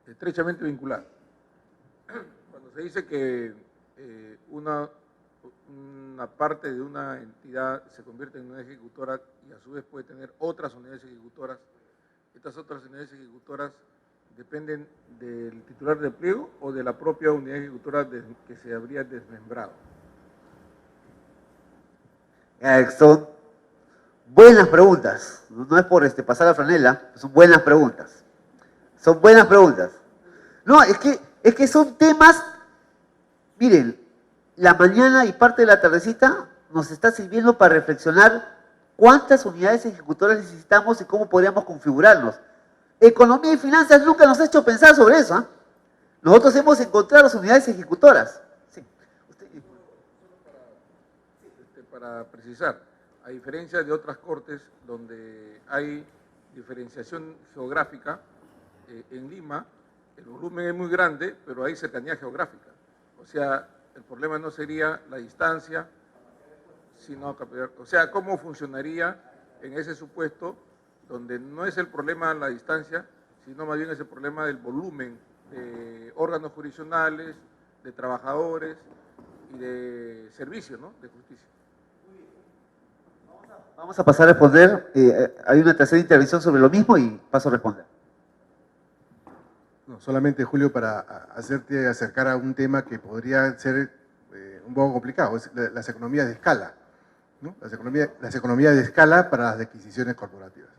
Estrechamente vinculada. Cuando se dice que una parte de una entidad se convierte en una ejecutora y a su vez puede tener otras unidades ejecutoras, estas otras unidades ejecutoras dependen del titular del pliego o de la propia unidad ejecutora que se habría desmembrado. Son buenas preguntas, no es por pasar la franela, son buenas preguntas. Son buenas preguntas. No, es que son temas, miren, la mañana y parte de la tardecita nos está sirviendo para reflexionar cuántas unidades ejecutoras necesitamos y cómo podríamos configurarnos. Economía y finanzas nunca nos ha hecho pensar sobre eso, ¿eh? Nosotros hemos encontrado las unidades ejecutoras. Sí. Para precisar, a diferencia de otras cortes donde hay diferenciación geográfica, en Lima el volumen es muy grande, pero hay cercanía geográfica. O sea, el problema no sería la distancia, sino, o sea, cómo funcionaría en ese supuesto donde no es el problema la distancia, sino más bien es el problema del volumen de órganos jurisdiccionales, de trabajadores y de servicios, ¿no?, de justicia. Vamos a pasar a responder. Hay una tercera intervención sobre lo mismo y paso a responder. No, solamente, Julio, para hacerte acercar a un tema que podría ser un poco complicado, es las economías de escala, ¿no? Las economías de escala para las adquisiciones corporativas.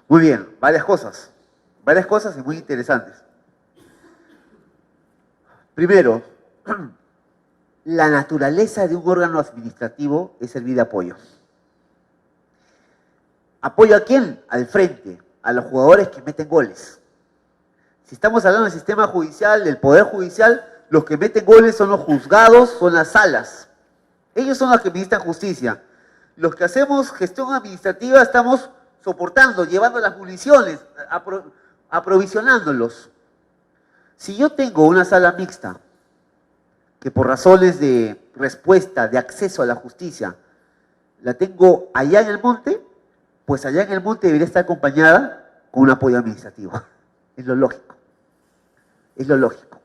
Muy bien, varias cosas y muy interesantes. Primero, la naturaleza de un órgano administrativo es servir de apoyo. ¿Apoyo a quién? Al frente, a los jugadores que meten goles. Si estamos hablando del sistema judicial, del poder judicial, los que meten goles son los juzgados, son las salas. Ellos son los que administran justicia. Los que hacemos gestión administrativa estamos soportando, llevando las municiones, aprovisionándolos. Si yo tengo una sala mixta, que por razones de respuesta, de acceso a la justicia, la tengo allá en el monte, pues allá en el monte debería estar acompañada con un apoyo administrativo. Es lo lógico. Es lo lógico.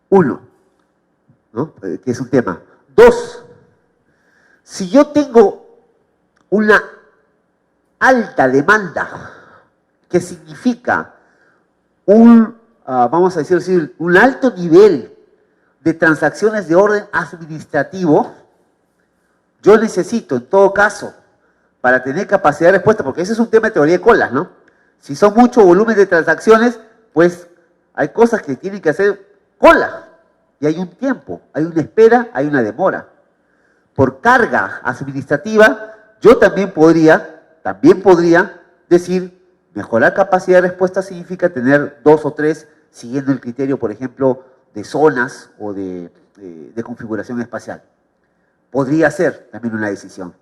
Uno, ¿no?, que es un tema. Dos, si yo tengo una alta demanda, que significa vamos a decir, un alto nivel de transacciones de orden administrativo, yo necesito, en todo caso, para tener capacidad de respuesta, porque ese es un tema de teoría de colas, ¿no? Si son mucho volumen de transacciones, pues hay cosas que tienen que hacer cola, y hay un tiempo, hay una espera, hay una demora. Por carga administrativa, yo también podría decir, mejorar capacidad de respuesta significa tener 2 o 3, siguiendo el criterio, por ejemplo, de zonas o de configuración espacial. Podría ser también una decisión.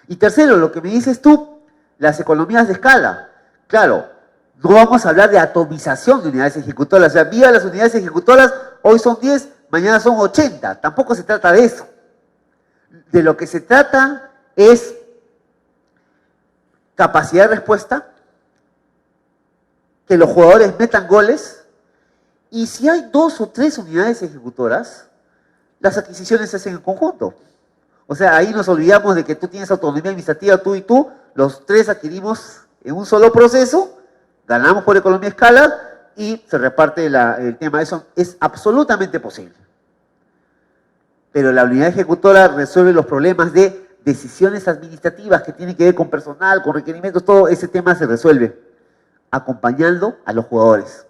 Y tercero, lo que me dices tú, las economías de escala. Claro, no vamos a hablar de atomización de unidades ejecutoras. O sea, mira, las unidades ejecutoras hoy son 10, mañana son 80. Tampoco se trata de eso. De lo que se trata es capacidad de respuesta, que los jugadores metan goles, y si hay 2 o 3 unidades ejecutoras, las adquisiciones se hacen en conjunto. O sea, ahí nos olvidamos de que tú tienes autonomía administrativa, tú y tú, los 3 adquirimos en un solo proceso, ganamos por economía de escala y se reparte el tema. Eso es absolutamente posible. Pero la unidad ejecutora resuelve los problemas de decisiones administrativas que tienen que ver con personal, con requerimientos, todo ese tema se resuelve acompañando a los jugadores.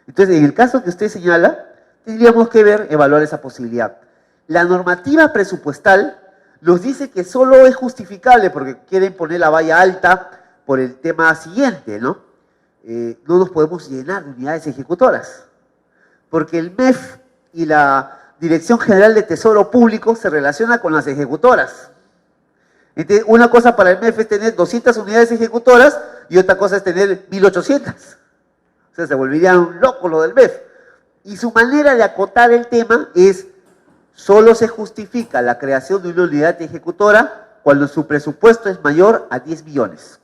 Entonces, en el caso que usted señala, tendríamos que evaluar esa posibilidad. La normativa presupuestal nos dice que solo es justificable porque quieren poner la valla alta por el tema siguiente, ¿no? No nos podemos llenar de unidades ejecutoras, porque el MEF y la Dirección General de Tesoro Público se relaciona con las ejecutoras. Entonces, una cosa para el MEF es tener 200 unidades ejecutoras y otra cosa es tener 1800. O sea, se volverían locos lo del MEF. Y su manera de acotar el tema es, solo se justifica la creación de una unidad ejecutora cuando su presupuesto es mayor a 10 millones.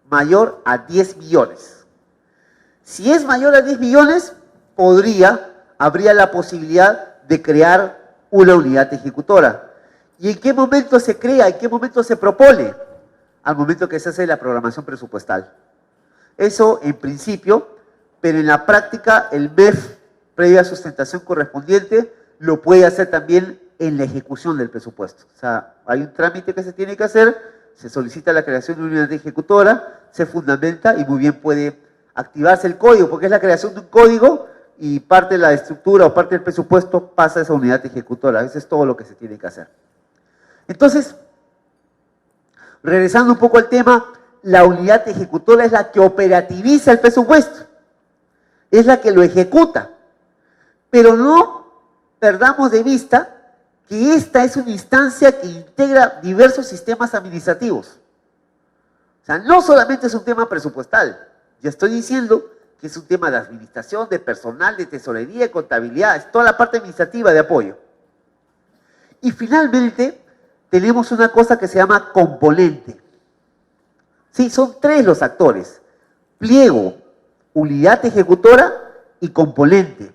Mayor a 10 millones. Si es mayor a 10 millones, habría la posibilidad de crear una unidad ejecutora. ¿Y en qué momento se crea? ¿En qué momento se propone? Al momento que se hace la programación presupuestal. Eso en principio, pero en la práctica el MEF, previa sustentación correspondiente, lo puede hacer también en la ejecución del presupuesto. O sea, hay un trámite que se tiene que hacer, se solicita la creación de una unidad ejecutora, se fundamenta y muy bien puede activarse el código, porque es la creación de un código y parte de la estructura o parte del presupuesto pasa a esa unidad ejecutora. Eso es todo lo que se tiene que hacer. Entonces, regresando un poco al tema, la unidad ejecutora es la que operativiza el presupuesto, es la que lo ejecuta, pero no perdamos de vista que esta es una instancia que integra diversos sistemas administrativos. O sea, no solamente es un tema presupuestal, ya estoy diciendo que es un tema de administración, de personal, de tesorería, de contabilidad, es toda la parte administrativa de apoyo. Y finalmente, tenemos una cosa que se llama componente. Sí, son tres los actores: pliego, unidad ejecutora y componente.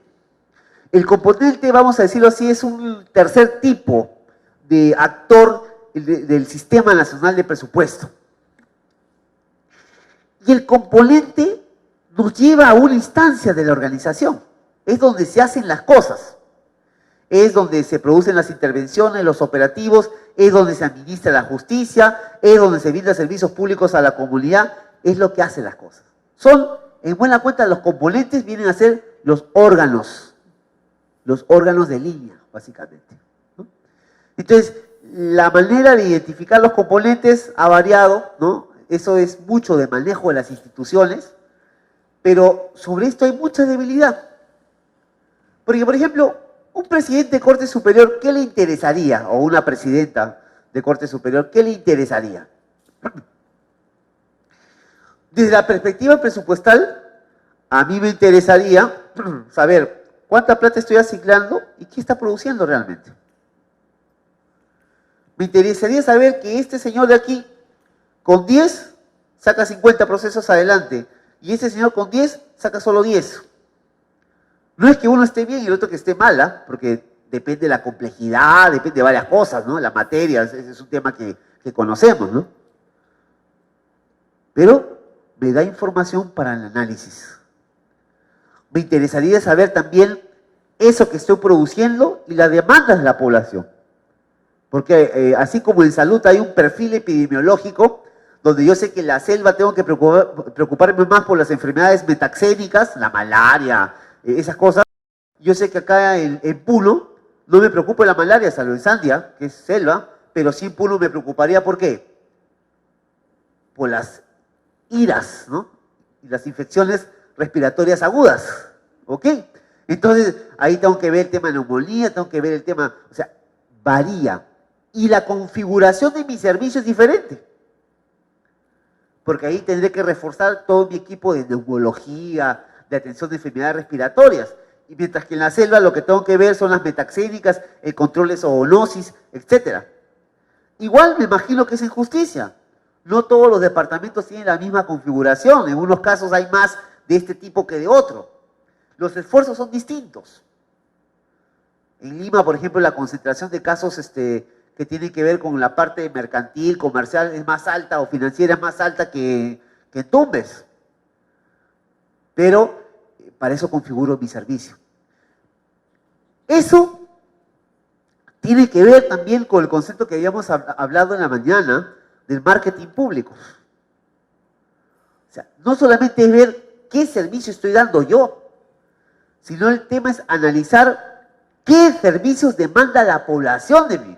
El componente, vamos a decirlo así, es un tercer tipo de actor del Sistema Nacional de Presupuesto. Y el componente nos lleva a una instancia de la organización. Es donde se hacen las cosas. Es donde se producen las intervenciones, los operativos, es donde se administra la justicia, es donde se brinda servicios públicos a la comunidad, es lo que hace las cosas. En buena cuenta, los componentes vienen a ser los órganos de línea, básicamente, ¿no? Entonces, la manera de identificar los componentes ha variado, ¿no? Eso es mucho de manejo de las instituciones, pero sobre esto hay mucha debilidad. Porque, por ejemplo, un presidente de Corte Superior, ¿qué le interesaría? O una presidenta de Corte Superior, ¿qué le interesaría? Desde la perspectiva presupuestal, a mí me interesaría saber cuánta plata estoy asignando y qué está produciendo realmente. Me interesaría saber que este señor de aquí, con 10, saca 50 procesos adelante, y este señor con 10, saca solo 10. No es que uno esté bien y el otro que esté mal, porque depende de la complejidad, depende de varias cosas, ¿no? La materia, ese es un tema que conocemos, ¿no? Pero me da información para el análisis. Me interesaría saber también eso que estoy produciendo y las demandas de la población. Porque así como en salud hay un perfil epidemiológico, donde yo sé que en la selva tengo que preocuparme más por las enfermedades metaxénicas, la malaria, esas cosas. Yo sé que acá en Puno no me preocupa la malaria, salvo en Sandia, que es selva, pero sí en Puno me preocuparía, ¿por qué? Por las iras, ¿no? Y las infecciones respiratorias agudas, ¿ok? Entonces, ahí tengo que ver el tema de neumonía, tengo que ver el tema, o sea, varía. Y la configuración de mi servicio es diferente. Porque ahí tendré que reforzar todo mi equipo de neumología, de atención de enfermedades respiratorias. Y mientras que en la selva lo que tengo que ver son las metaxénicas, el control de zoonosis, etc. Igual me imagino que es injusticia. No todos los departamentos tienen la misma configuración. En unos casos hay más de este tipo que de otro. Los esfuerzos son distintos. En Lima, por ejemplo, la concentración de casos que tienen que ver con la parte mercantil, comercial, es más alta, o financiera es más alta que en Tumbes. Pero para eso configuro mi servicio. Eso tiene que ver también con el concepto que habíamos hablado en la mañana del marketing público. O sea, no solamente es ver qué servicio estoy dando yo, sino el tema es analizar qué servicios demanda la población de mí.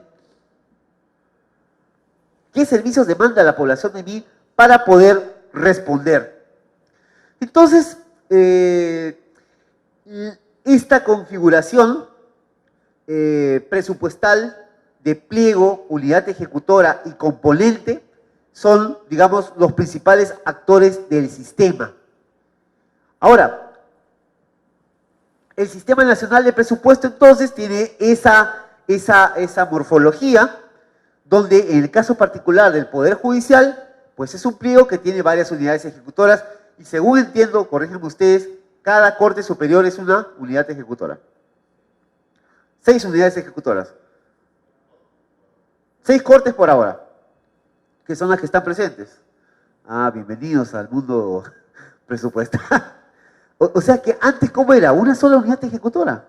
¿Qué servicios demanda la población de mí para poder responder? Entonces, esta configuración presupuestal de pliego, unidad ejecutora y componente son, digamos, los principales actores del sistema. Ahora, el Sistema Nacional de Presupuesto entonces tiene esa morfología, donde en el caso particular del Poder Judicial, pues es un pliego que tiene varias unidades ejecutoras, y según entiendo, corríjanme ustedes, cada Corte Superior es una unidad ejecutora. 6 unidades ejecutoras. 6 cortes por ahora, que son las que están presentes. Ah, bienvenidos al mundo presupuestal. O sea que antes, ¿cómo era? ¿Una sola unidad ejecutora?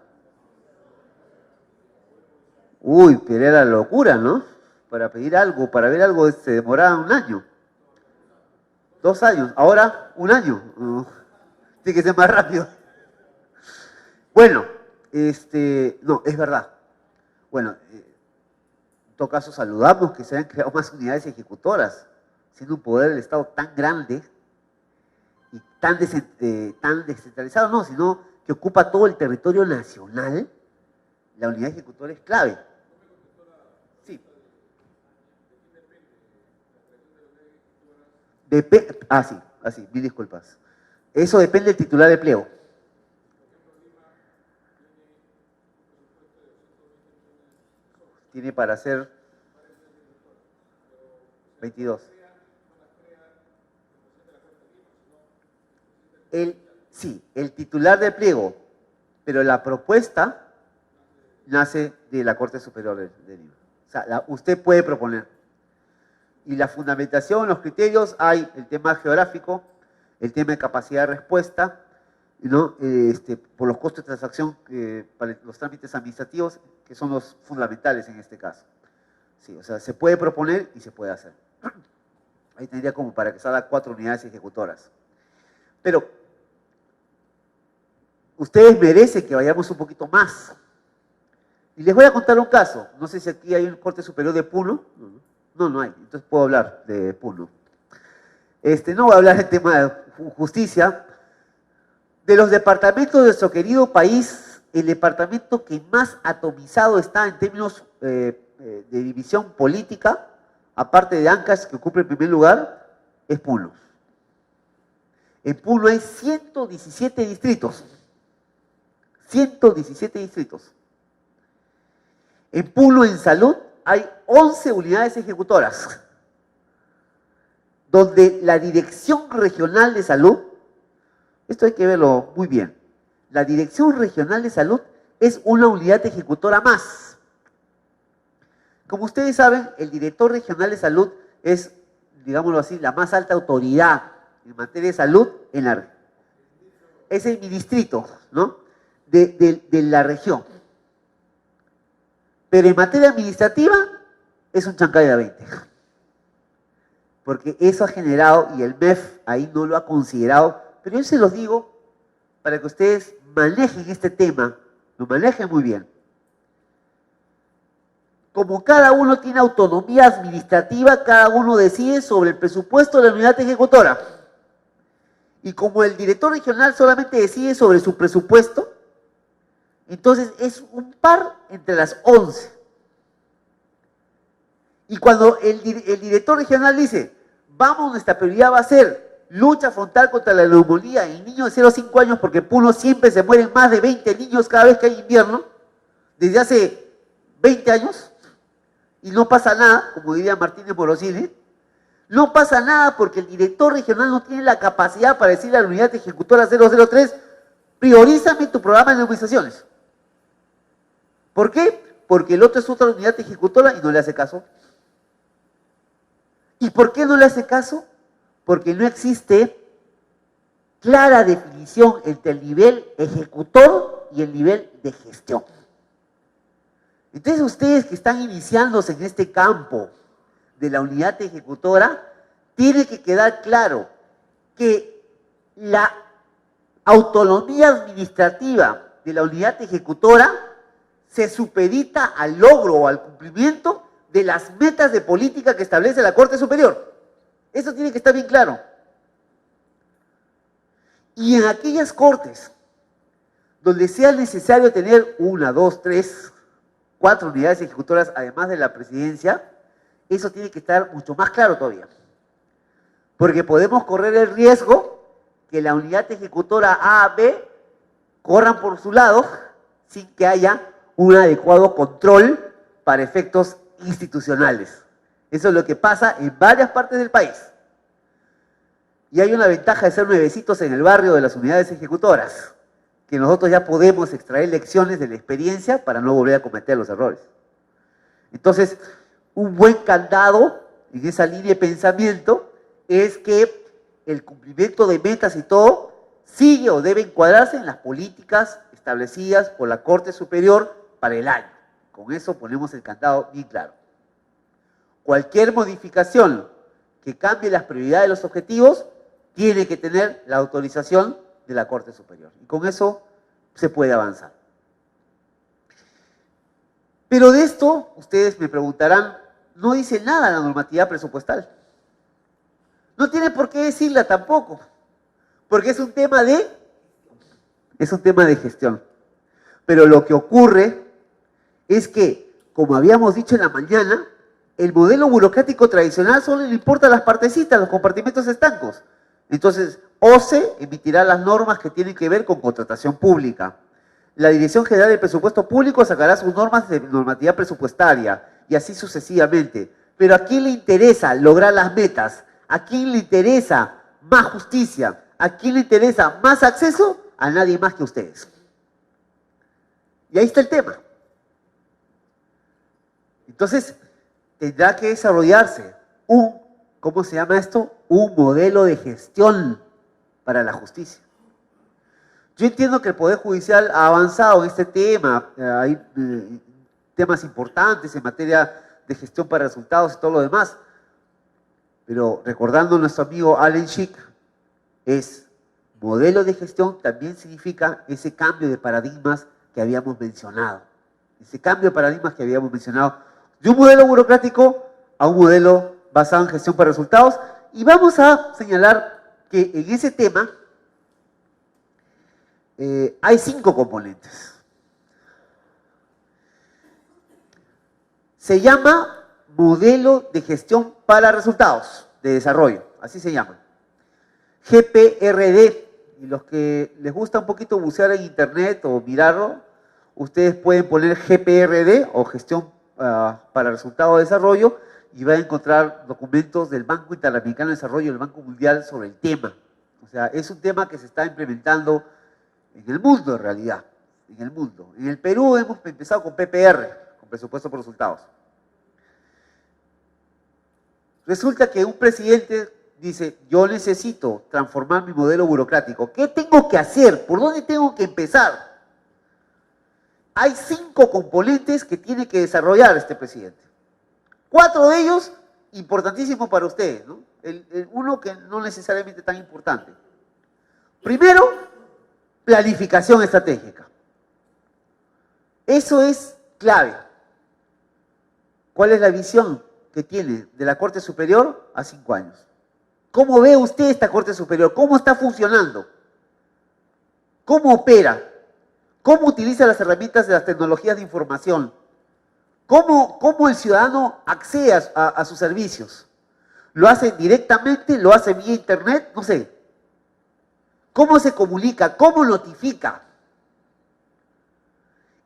Uy, pero era locura, ¿no? Para pedir algo, para ver algo, se demoraba 1 año. 2 años. Ahora, 1 año. Tiene que ser más rápido. Bueno, no, es verdad. Bueno, en todo caso saludamos que se hayan creado más unidades ejecutoras, siendo un poder del Estado tan grande y tan descentralizado, no, sino que ocupa todo el territorio nacional. La unidad ejecutora es clave. Sí. Sí, mil disculpas. Eso depende del titular de pliego. Tiene para hacer 22. Sí, el titular de pliego, pero la propuesta nace de la Corte Superior de Lima. O sea, usted puede proponer. Y la fundamentación, los criterios, hay el tema geográfico, el tema de capacidad de respuesta, ¿no? Por los costos de transacción para los trámites administrativos, que son los fundamentales en este caso. Sí, o sea, se puede proponer y se puede hacer. Ahí tendría como para que salgan 4 unidades ejecutoras. Pero ustedes merecen que vayamos un poquito más. Y les voy a contar un caso. No sé si aquí hay un Corte Superior de Puno. No hay. Entonces puedo hablar de Puno. No voy a hablar del tema de justicia. De los departamentos de nuestro querido país, el departamento que más atomizado está en términos de división política, aparte de Ancash, que ocupa el primer lugar, es Puno. En Puno hay 117 distritos. 117 distritos. En Puno, en salud, hay 11 unidades ejecutoras, donde la Dirección Regional de Salud, esto hay que verlo muy bien, la Dirección Regional de Salud es una unidad ejecutora más. Como ustedes saben, el Director Regional de Salud es, digámoslo así, la más alta autoridad en materia de salud en la región. Es el distrito, ¿no? de la región. Pero en materia administrativa es un chancay de 20. Porque eso ha generado, y el MEF ahí no lo ha considerado, pero yo se los digo para que ustedes manejen este tema, lo manejen muy bien. Como cada uno tiene autonomía administrativa, cada uno decide sobre el presupuesto de la unidad ejecutora. Y como el director regional solamente decide sobre su presupuesto, entonces es un par entre las 11. Y cuando el director regional dice, vamos, nuestra prioridad va a ser lucha frontal contra la neumonía en niños de 0 a 5 años, porque en Puno siempre se mueren más de 20 niños cada vez que hay invierno, desde hace 20 años, y no pasa nada, como diría Martínez Morosini, no pasa nada porque el director regional no tiene la capacidad para decirle a la unidad ejecutora 003, priorízame tu programa de nebulizaciones. ¿Por qué? Porque el otro es otra unidad ejecutora y no le hace caso. ¿Y por qué no le hace caso? Porque no existe clara definición entre el nivel ejecutor y el nivel de gestión. Entonces ustedes que están iniciándose en este campo de la unidad ejecutora, tiene que quedar claro que la autonomía administrativa de la unidad ejecutora se supedita al logro o al cumplimiento de las metas de política que establece la Corte Superior. Eso tiene que estar bien claro. Y en aquellas cortes donde sea necesario tener 1, 2, 3, 4 unidades ejecutoras, además de la presidencia, eso tiene que estar mucho más claro todavía. Porque podemos correr el riesgo que la unidad ejecutora A, B, corran por su lado sin que haya un adecuado control para efectos institucionales. Eso es lo que pasa en varias partes del país. Y hay una ventaja de ser nuevecitos en el barrio de las unidades ejecutoras, que nosotros ya podemos extraer lecciones de la experiencia para no volver a cometer los errores. Entonces, un buen candado en esa línea de pensamiento es que el cumplimiento de metas y todo sigue o debe encuadrarse en las políticas establecidas por la Corte Superior para el año. Con eso ponemos el candado bien claro. Cualquier modificación que cambie las prioridades de los objetivos tiene que tener la autorización de la Corte Superior. Y con eso se puede avanzar. Pero de esto, ustedes me preguntarán, no dice nada la normativa presupuestal. No tiene por qué decirla tampoco, porque es un tema de gestión. Pero lo que ocurre es que, como habíamos dicho en la mañana, el modelo burocrático tradicional solo le importa a las partecitas, los compartimentos estancos. Entonces, OCE emitirá las normas que tienen que ver con contratación pública. La Dirección General del Presupuesto Público sacará sus normas de normativa presupuestaria y así sucesivamente. Pero ¿a quién le interesa lograr las metas? ¿A quién le interesa más justicia? ¿A quién le interesa más acceso? A nadie más que ustedes. Y ahí está el tema. Entonces, tendrá que desarrollarse ¿cómo se llama esto? Un modelo de gestión para la justicia. Yo entiendo que el Poder Judicial ha avanzado en este tema, hay temas importantes en materia de gestión para resultados y todo lo demás, pero recordando a nuestro amigo Allen Schick, modelo de gestión también significa ese cambio de paradigmas que habíamos mencionado. Ese cambio de paradigmas que habíamos mencionado de un modelo burocrático a un modelo basado en gestión para resultados. Y vamos a señalar que en ese tema hay 5 componentes. Se llama modelo de gestión para resultados de desarrollo, así se llama. GPRD, y los que les gusta un poquito bucear en internet o mirarlo, ustedes pueden poner GPRD o gestión para resultados de desarrollo y van a encontrar documentos del Banco Interamericano de Desarrollo y del Banco Mundial sobre el tema. O sea, es un tema que se está implementando en el mundo en realidad, en el mundo. En el Perú hemos empezado con PPR, con presupuesto por resultados. Resulta que un presidente dice, yo necesito transformar mi modelo burocrático. ¿Qué tengo que hacer? ¿Por dónde tengo que empezar? Hay 5 componentes que tiene que desarrollar este presidente. 4 de ellos importantísimos para ustedes, ¿no? Uno que no necesariamente tan importante. Primero, planificación estratégica. Eso es clave. ¿Cuál es la visión que tiene de la Corte Superior a 5 años? ¿Cómo ve usted esta Corte Superior? ¿Cómo está funcionando? ¿Cómo opera? ¿Cómo utiliza las herramientas de las tecnologías de información? ¿Cómo el ciudadano accede a sus servicios? ¿Lo hace directamente? ¿Lo hace vía internet? No sé. ¿Cómo se comunica? ¿Cómo notifica?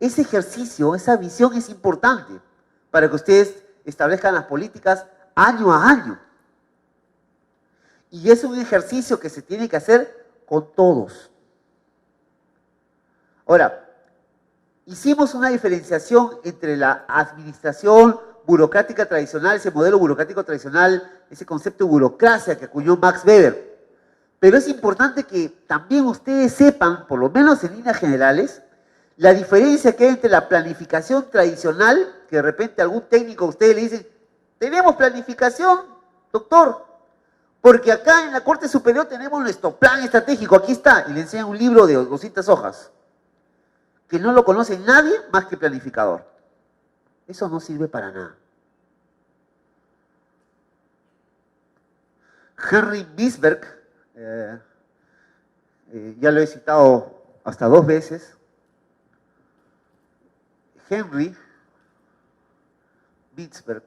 Ese ejercicio, esa visión es importante para que ustedes establezcan las políticas año a año. Y es un ejercicio que se tiene que hacer con todos. Ahora, hicimos una diferenciación entre la administración burocrática tradicional, ese modelo burocrático tradicional, ese concepto de burocracia que acuñó Max Weber. Pero es importante que también ustedes sepan, por lo menos en líneas generales, la diferencia que hay entre la planificación tradicional, que de repente algún técnico a ustedes le dice, tenemos planificación, doctor, porque acá en la Corte Superior tenemos nuestro plan estratégico, aquí está, y le enseñan un libro de 200 hojas, que no lo conoce nadie más que planificador. Eso no sirve para nada. Henry Bisberg, ya lo he citado hasta 2 veces, Henry Bisberg,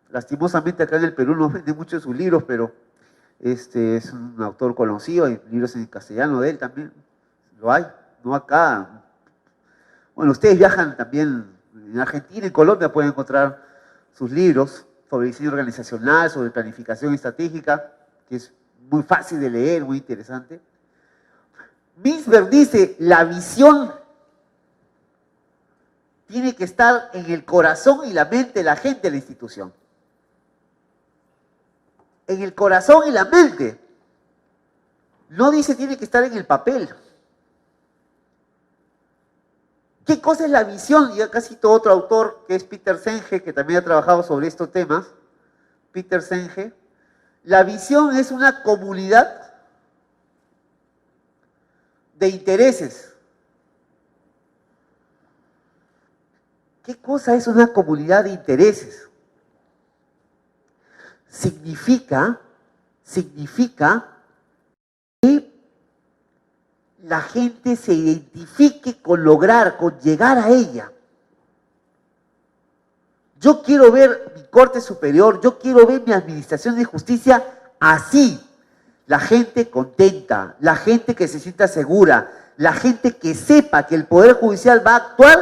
lastimosamente acá en el Perú no vende mucho sus libros, pero es un autor conocido, hay libros en castellano de él también, lo hay, no acá. Bueno, ustedes viajan también en Argentina, en Colombia pueden encontrar sus libros sobre diseño organizacional, sobre planificación estratégica, que es muy fácil de leer, muy interesante. Mintzberg dice, la visión tiene que estar en el corazón y la mente de la gente de la institución. En el corazón y la mente. No dice tiene que estar en el papel. ¿Qué cosa es la visión? Y acá cito otro autor que es Peter Senge, que también ha trabajado sobre estos temas. Peter Senge. La visión es una comunidad de intereses. ¿Qué cosa es una comunidad de intereses? Significa que la gente se identifique con lograr, con llegar a ella. Yo quiero ver mi Corte Superior, yo quiero ver mi Administración de Justicia así. La gente contenta, la gente que se sienta segura, la gente que sepa que el Poder Judicial va a actuar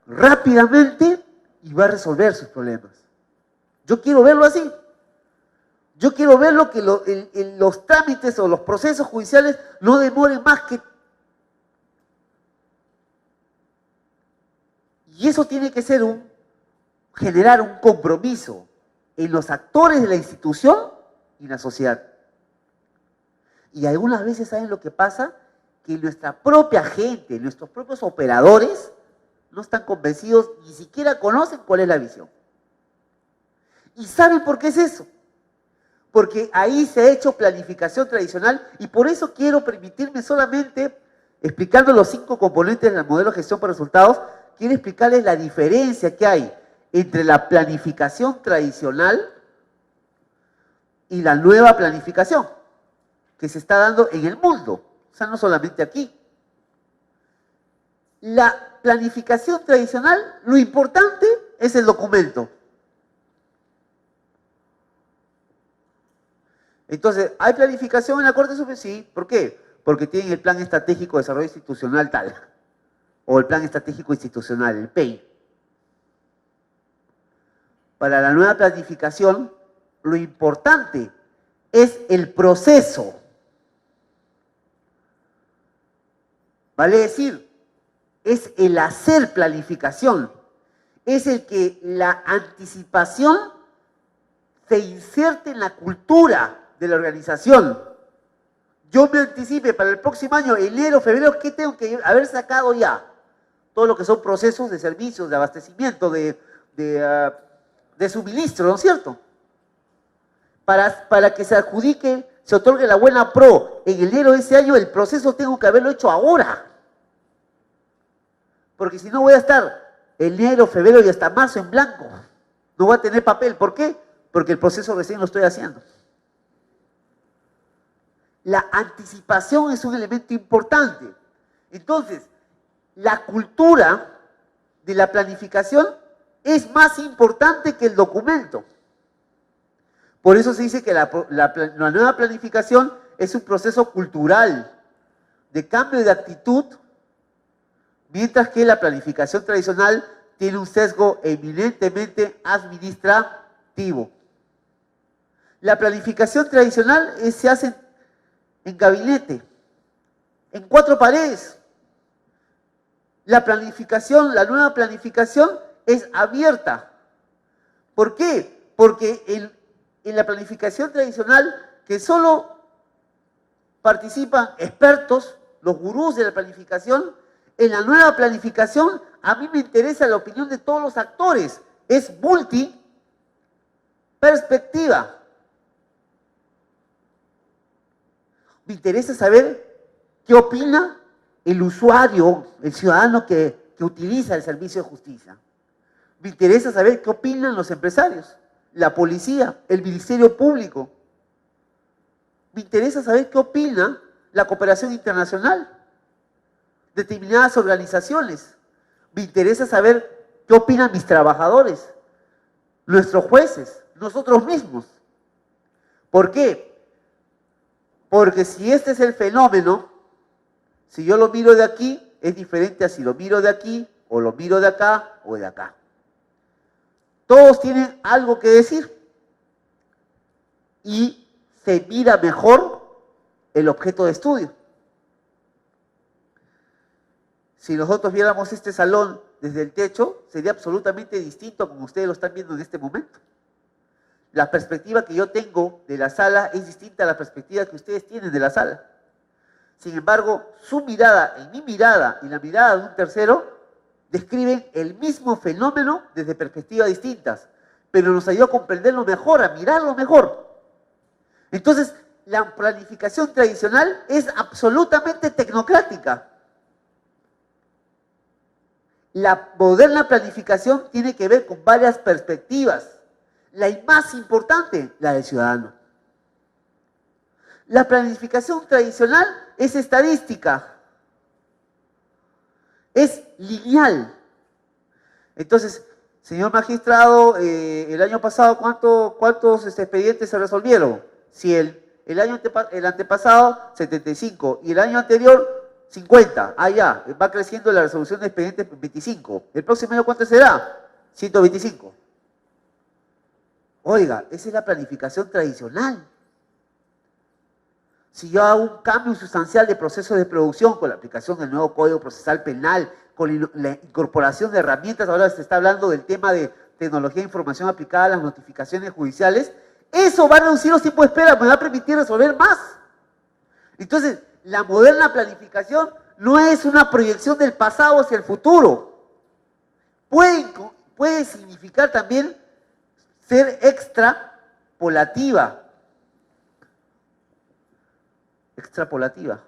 rápidamente y va a resolver sus problemas. Yo quiero verlo así. Yo quiero verlo que los trámites o los procesos judiciales no demoren más que... Y eso tiene que ser generar un compromiso en los actores de la institución y en la sociedad. Y algunas veces, ¿saben lo que pasa? Que nuestra propia gente, nuestros propios operadores, no están convencidos, ni siquiera conocen cuál es la visión. ¿Y saben por qué es eso? Porque ahí se ha hecho planificación tradicional y por eso quiero permitirme solamente, explicando los 5 componentes del modelo de gestión por resultados, quiero explicarles la diferencia que hay entre la planificación tradicional y la nueva planificación que se está dando en el mundo, o sea, no solamente aquí. La planificación tradicional, lo importante es el documento. Entonces, ¿hay planificación en la Corte Suprema? Sí. ¿Por qué? Porque tienen el Plan Estratégico de Desarrollo Institucional tal, o el Plan Estratégico Institucional, el PEI. Para la nueva planificación, lo importante es el proceso. Vale decir, es el hacer planificación, es el que la anticipación se inserte en la cultura de la organización. Yo me anticipe para el próximo año, enero, febrero, ¿qué tengo que haber sacado ya? Todo lo que son procesos de servicios, de abastecimiento, de suministro, ¿no es cierto? Para que se adjudique, se otorgue la buena pro en enero de ese año, el proceso tengo que haberlo hecho ahora. Porque si no voy a estar enero, febrero y hasta marzo en blanco. No voy a tener papel. ¿Por qué? Porque el proceso recién lo estoy haciendo. La anticipación es un elemento importante. Entonces, la cultura de la planificación es más importante que el documento. Por eso se dice que la nueva planificación es un proceso cultural de cambio de actitud, mientras que la planificación tradicional tiene un sesgo eminentemente administrativo. La planificación tradicional se hace en gabinete, en 4 paredes. La nueva planificación es abierta. ¿Por qué? Porque en la planificación tradicional, que solo participan expertos, los gurús de la planificación, en la nueva planificación a mí me interesa la opinión de todos los actores. Es multi-perspectiva. Me interesa saber qué opina el usuario, el ciudadano que utiliza el servicio de justicia. Me interesa saber qué opinan los empresarios, la policía, el Ministerio Público. Me interesa saber qué opina la cooperación internacional, determinadas organizaciones. Me interesa saber qué opinan mis trabajadores, nuestros jueces, nosotros mismos. ¿Por qué? Porque si este es el fenómeno, si yo lo miro de aquí, es diferente a si lo miro de aquí, o lo miro de acá, o de acá. Todos tienen algo que decir. Y se mira mejor el objeto de estudio. Si nosotros viéramos este salón desde el techo, sería absolutamente distinto a como ustedes lo están viendo en este momento. La perspectiva que yo tengo de la sala es distinta a la perspectiva que ustedes tienen de la sala. Sin embargo, su mirada y mi mirada y la mirada de un tercero describen el mismo fenómeno desde perspectivas distintas, pero nos ayuda a comprenderlo mejor, a mirarlo mejor. Entonces, la planificación tradicional es absolutamente tecnocrática. La moderna planificación tiene que ver con varias perspectivas. La más importante, la del ciudadano. La planificación tradicional es estadística. Es lineal. Entonces, señor magistrado, el año pasado, ¿cuántos expedientes se resolvieron? Si el antepasado, 75, y el año anterior, 50. Ah, ya, va creciendo la resolución de expedientes 25. ¿El próximo año cuánto será? 125. Oiga, esa es la planificación tradicional. Si yo hago un cambio sustancial de procesos de producción con la aplicación del nuevo Código Procesal Penal, con la incorporación de herramientas, ahora se está hablando del tema de tecnología de información aplicada a las notificaciones judiciales, eso va a reducir los tiempos de espera, me va a permitir resolver más. Entonces, la moderna planificación no es una proyección del pasado hacia el futuro. Puede significar también ser extrapolativa. Extrapolativa.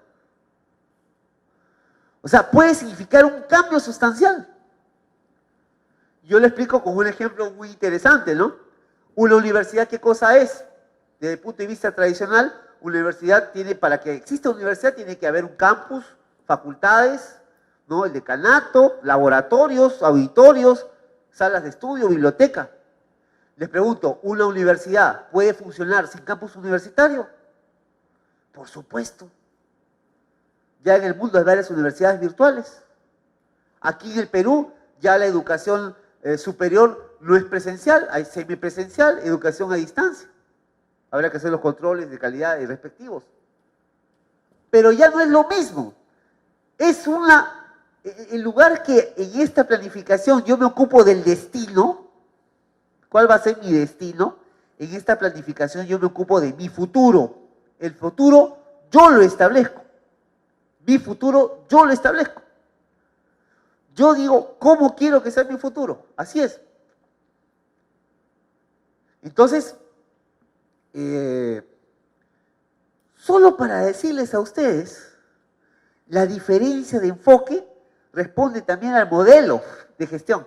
O sea, puede significar un cambio sustancial. Yo le explico con un ejemplo muy interesante, ¿no? Una universidad, ¿qué cosa es? Desde el punto de vista tradicional, una universidad tiene, para que exista una universidad, tiene que haber un campus, facultades, ¿no? El decanato, laboratorios, auditorios, salas de estudio, biblioteca. Les pregunto, ¿una universidad puede funcionar sin campus universitario? Por supuesto. Ya en el mundo hay varias universidades virtuales. Aquí en el Perú ya la educación superior no es presencial, hay semipresencial, educación a distancia. Habrá que hacer los controles de calidad respectivos. Pero ya no es lo mismo. Es el lugar que en esta planificación yo me ocupo del destino. ¿Cuál va a ser mi destino? En esta planificación yo me ocupo de mi futuro. El futuro yo lo establezco. Mi futuro yo lo establezco. Yo digo, ¿cómo quiero que sea mi futuro? Así es. Entonces, solo para decirles a ustedes, la diferencia de enfoque responde también al modelo de gestión.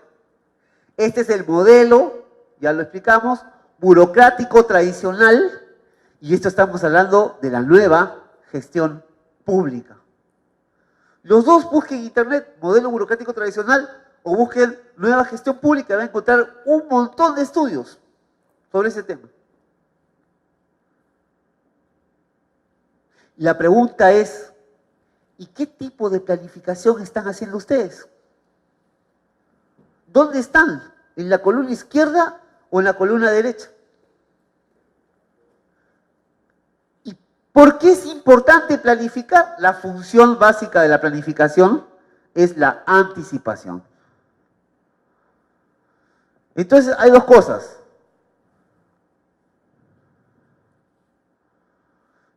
Este es el modelo, ya lo explicamos, burocrático tradicional, y esto estamos hablando de la nueva gestión pública. Los dos busquen en internet modelo burocrático tradicional o busquen nueva gestión pública, van a encontrar un montón de estudios sobre ese tema. La pregunta es, ¿y qué tipo de planificación están haciendo ustedes? ¿Dónde están? ¿En la columna izquierda o en la columna derecha? ¿Y por qué es importante planificar? La función básica de la planificación es la anticipación. Entonces, hay dos cosas.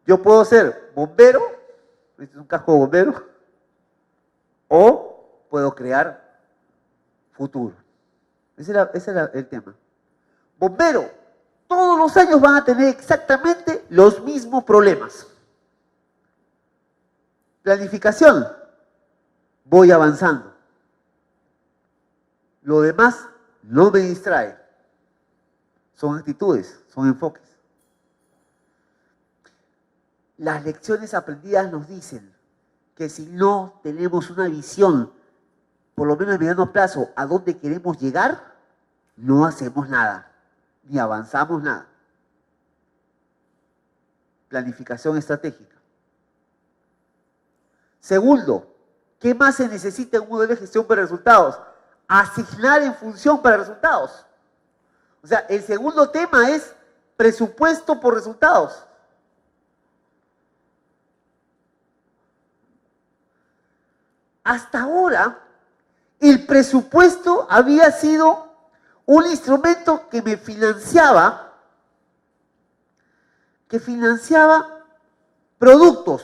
Yo puedo ser bombero, este es un casco de bombero, o puedo crear futuro. Ese era el tema. Bombero, todos los años van a tener exactamente los mismos problemas. Planificación, voy avanzando. Lo demás no me distrae. Son actitudes, son enfoques. Las lecciones aprendidas nos dicen que si no tenemos una visión, por lo menos a mediano plazo, a dónde queremos llegar, no hacemos nada, ni avanzamos nada. planificación estratégica. Segundo, ¿qué más se necesita en un modelo de gestión para resultados? Asignar en función para resultados. O sea, el segundo tema es presupuesto por resultados. Hasta ahora, el presupuesto había sido un instrumento que me financiaba, productos.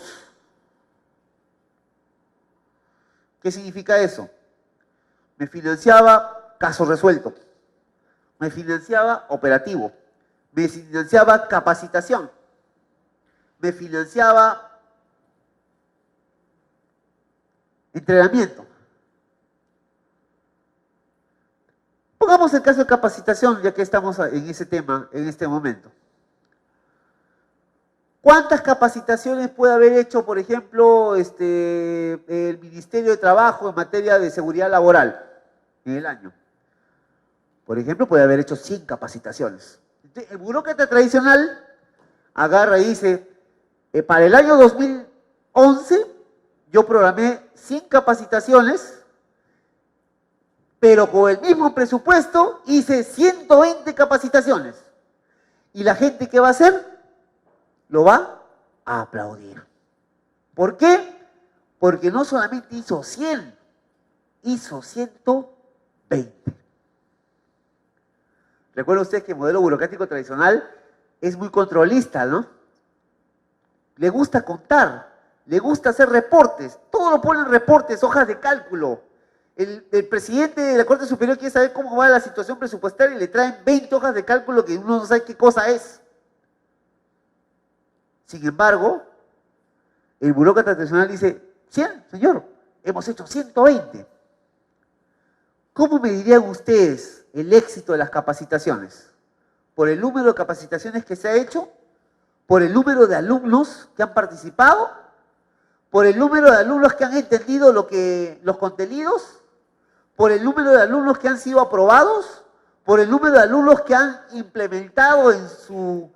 ¿Qué significa eso? Me financiaba caso resuelto, me financiaba operativo, me financiaba capacitación, me financiaba entrenamiento. Pongamos el caso de capacitación, ya que estamos en ese tema en este momento. ¿Cuántas capacitaciones puede haber hecho, por ejemplo, el Ministerio de Trabajo en materia de seguridad laboral en el año? Por ejemplo, puede haber hecho 100 capacitaciones. El burócrata tradicional agarra y dice, para el año 2011 yo programé 100 capacitaciones, pero con el mismo presupuesto hice 120 capacitaciones. ¿Y la gente qué va a hacer? Lo va a aplaudir. ¿Por qué? Porque no solamente hizo 100, hizo 120. Recuerda usted que el modelo burocrático tradicional es muy controlista, ¿no? Le gusta contar, le gusta hacer reportes, todo lo pone en reportes, hojas de cálculo. El presidente de la Corte Superior quiere saber cómo va la situación presupuestaria y le traen 20 hojas de cálculo que uno no sabe qué cosa es. Sin embargo, el burócrata tradicional dice, 100, señor, hemos hecho 120. ¿Cómo me dirían ustedes el éxito de las capacitaciones? ¿Por el número de capacitaciones que se ha hecho? ¿Por el número de alumnos que han participado? ¿Por el número de alumnos que han entendido los contenidos? ¿Por el número de alumnos que han sido aprobados? ¿Por el número de alumnos que han implementado en su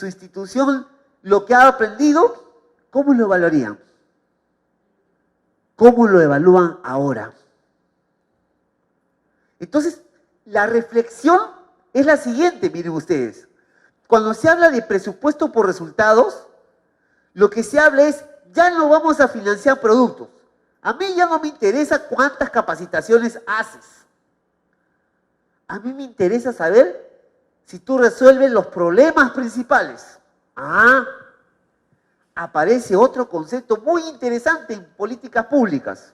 institución lo que ha aprendido? ¿Cómo lo evaluarían? ¿Cómo lo evalúan ahora? Entonces, la reflexión es la siguiente, miren ustedes. Cuando se habla de presupuesto por resultados, lo que se habla es, ya no vamos a financiar productos. A mí ya no me interesa cuántas capacitaciones haces. A mí me interesa saber si tú resuelves los problemas principales. Aparece otro concepto muy interesante en políticas públicas.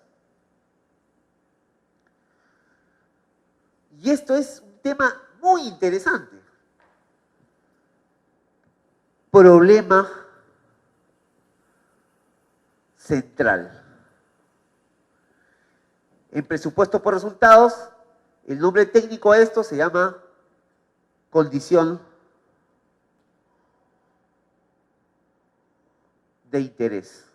Y esto es un tema muy interesante. Problema central. En presupuesto por resultados, el nombre técnico a esto se llama condición de interés.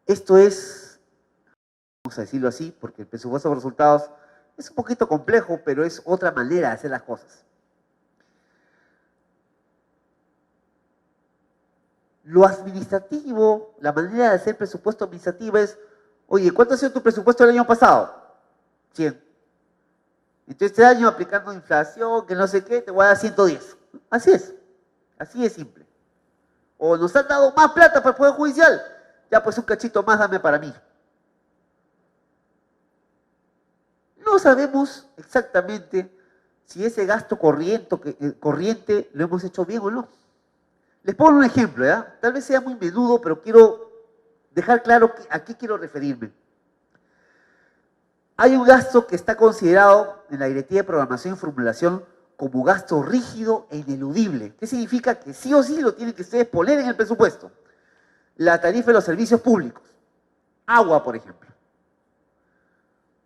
Esto es, vamos a decirlo así, porque el presupuesto por resultados es un poquito complejo, pero es otra manera de hacer las cosas. Lo administrativo, la manera de hacer presupuesto administrativo es, oye, ¿cuánto ha sido tu presupuesto el año pasado? 100. Entonces este año aplicando inflación, que no sé qué, te voy a dar 110. Así es simple. O nos han dado más plata para el Poder Judicial, ya pues un cachito más dame para mí. No sabemos exactamente si ese gasto corriente lo hemos hecho bien o no. Les pongo un ejemplo, ¿ya? Tal vez sea muy menudo, pero quiero dejar claro a qué quiero referirme. Hay un gasto que está considerado en la Directiva de Programación y Formulación como gasto rígido e ineludible. ¿Qué significa? Que sí o sí lo tienen que ustedes poner en el presupuesto. La tarifa de los servicios públicos. Agua, por ejemplo.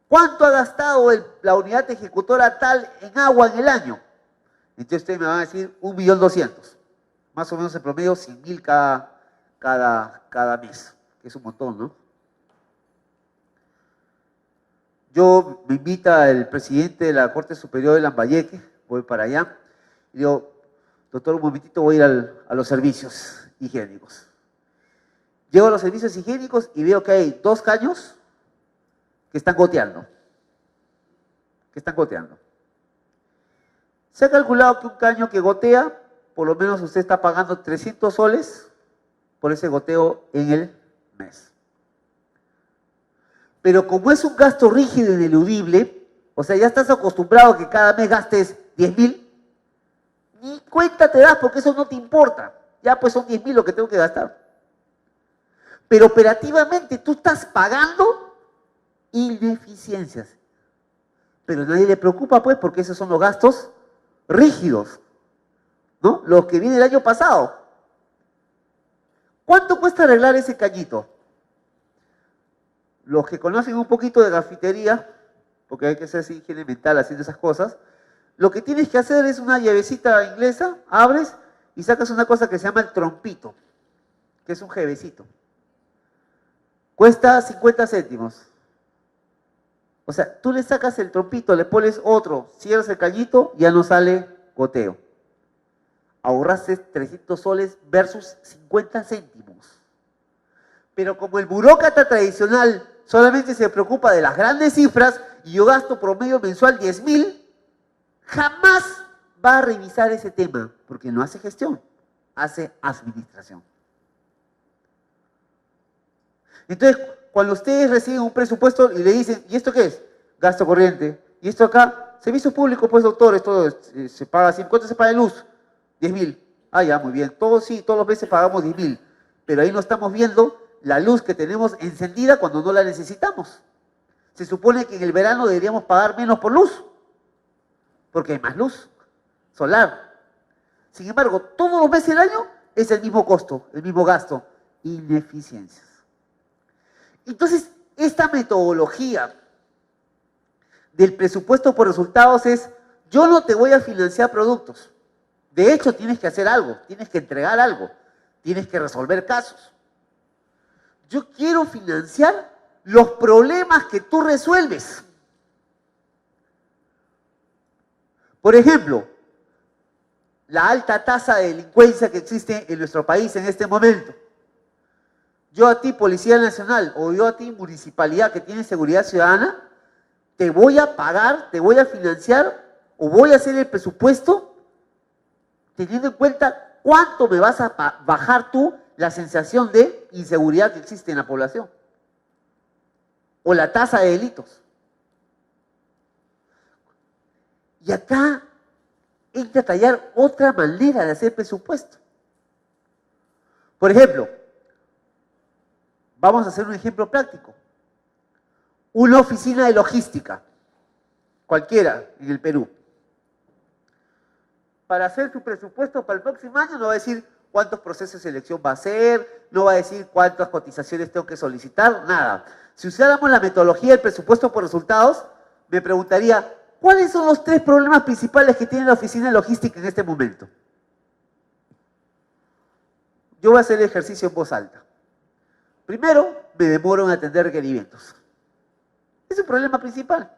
¿Cuánto ha gastado la unidad ejecutora tal en agua en el año? Entonces ustedes me van a decir 1.200.000. Más o menos en promedio 100.000 cada mes, que es un montón, ¿no? me invita el presidente de la Corte Superior de Lambayeque, voy para allá, y digo, doctor, un momentito, voy a ir a los servicios higiénicos. Llego a los servicios higiénicos y veo que hay 2 caños que están goteando. Se ha calculado que un caño que gotea, por lo menos usted está pagando 300 soles por ese goteo en el mes. Pero como es un gasto rígido e ineludible, o sea, ya estás acostumbrado a que cada mes gastes 10.000, ni cuenta te das porque eso no te importa. Ya pues son 10.000 lo que tengo que gastar. Pero operativamente tú estás pagando ineficiencias. Pero a nadie le preocupa pues porque esos son los gastos rígidos, ¿no? Los que viene el año pasado. ¿Cuánto cuesta arreglar ese cañito? Los que conocen un poquito de grafitería, porque hay que hacer higiene mental haciendo esas cosas, lo que tienes que hacer es una llavecita inglesa, abres y sacas una cosa que se llama el trompito, que es un jevecito. Cuesta 50 céntimos. O sea, tú le sacas el trompito, le pones otro, cierras el cañito, ya no sale goteo. Ahorraste 300 soles versus 50 céntimos. Pero como el burócrata tradicional solamente se preocupa de las grandes cifras y yo gasto promedio mensual 10.000, jamás va a revisar ese tema, porque no hace gestión, hace administración. Entonces, cuando ustedes reciben un presupuesto y le dicen, ¿y esto qué es? Gasto corriente. ¿Y esto acá? Servicio público, pues doctor, esto se paga así. ¿Cuánto se paga de luz? 10.000. Ah, ya, muy bien. Todos los meses pagamos 10.000. Pero ahí no estamos viendo la luz que tenemos encendida cuando no la necesitamos. Se supone que en el verano deberíamos pagar menos por luz, porque hay más luz solar. Sin embargo, todos los meses del año es el mismo costo, el mismo gasto. Ineficiencias. Entonces, esta metodología del presupuesto por resultados es, yo no te voy a financiar productos. De hecho, tienes que hacer algo, tienes que entregar algo, tienes que resolver casos. Yo quiero financiar los problemas que tú resuelves. Por ejemplo, la alta tasa de delincuencia que existe en nuestro país en este momento. Yo a ti, Policía Nacional, o yo a ti, Municipalidad que tiene seguridad ciudadana, te voy a pagar, te voy a financiar, o voy a hacer el presupuesto teniendo en cuenta cuánto me vas a bajar tú la sensación de inseguridad que existe en la población, o la tasa de delitos. Y acá entra a tallar otra manera de hacer presupuesto. Por ejemplo, vamos a hacer un ejemplo práctico. Una oficina de logística, cualquiera en el Perú. Para hacer su presupuesto para el próximo año no va a decir cuántos procesos de selección va a hacer, no va a decir cuántas cotizaciones tengo que solicitar, nada. Si usáramos la metodología del presupuesto por resultados, me preguntaría, ¿cuáles son los 3 problemas principales que tiene la oficina de logística en este momento? Yo voy a hacer el ejercicio en voz alta. Primero, me demoro en atender requerimientos. Es un problema principal.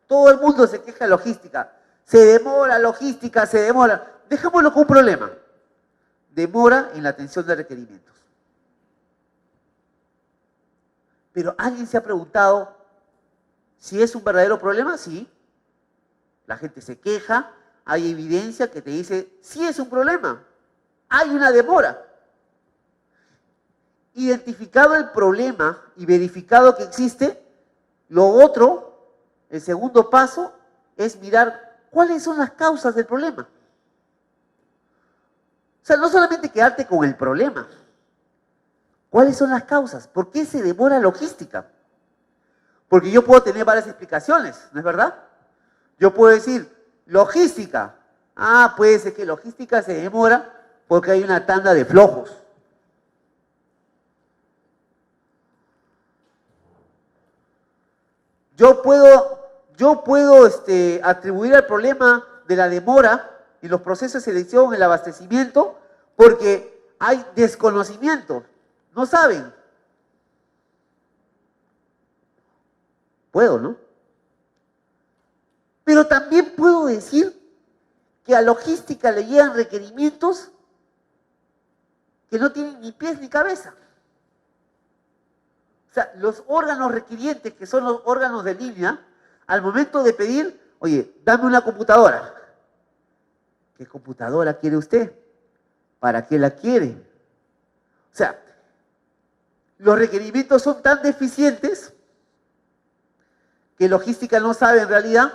Todo el mundo se queja de logística. Se demora logística, se demora. Dejémoslo con un problema. Demora en la atención de requerimientos. Pero ¿alguien se ha preguntado si es un verdadero problema? Sí. La gente se queja, hay evidencia que te dice, sí es un problema. Hay una demora. Identificado el problema y verificado que existe, lo otro, el segundo paso, es mirar cuáles son las causas del problema. O sea, no solamente quedarte con el problema. ¿Cuáles son las causas? ¿Por qué se demora logística? Porque yo puedo tener varias explicaciones, ¿no es verdad? Yo puedo decir, logística. Ah, puede ser que logística se demora porque hay una tanda de flojos. Yo puedo atribuir el problema de la demora en los procesos de selección, el abastecimiento, porque hay desconocimiento. No saben. Puedo, ¿no? Pero también puedo decir que a logística le llegan requerimientos que no tienen ni pies ni cabeza. O sea, los órganos requirientes, que son los órganos de línea, al momento de pedir, oye, dame una computadora. ¿Qué computadora quiere usted? ¿Para qué la quiere? O sea, los requerimientos son tan deficientes que logística no sabe en realidad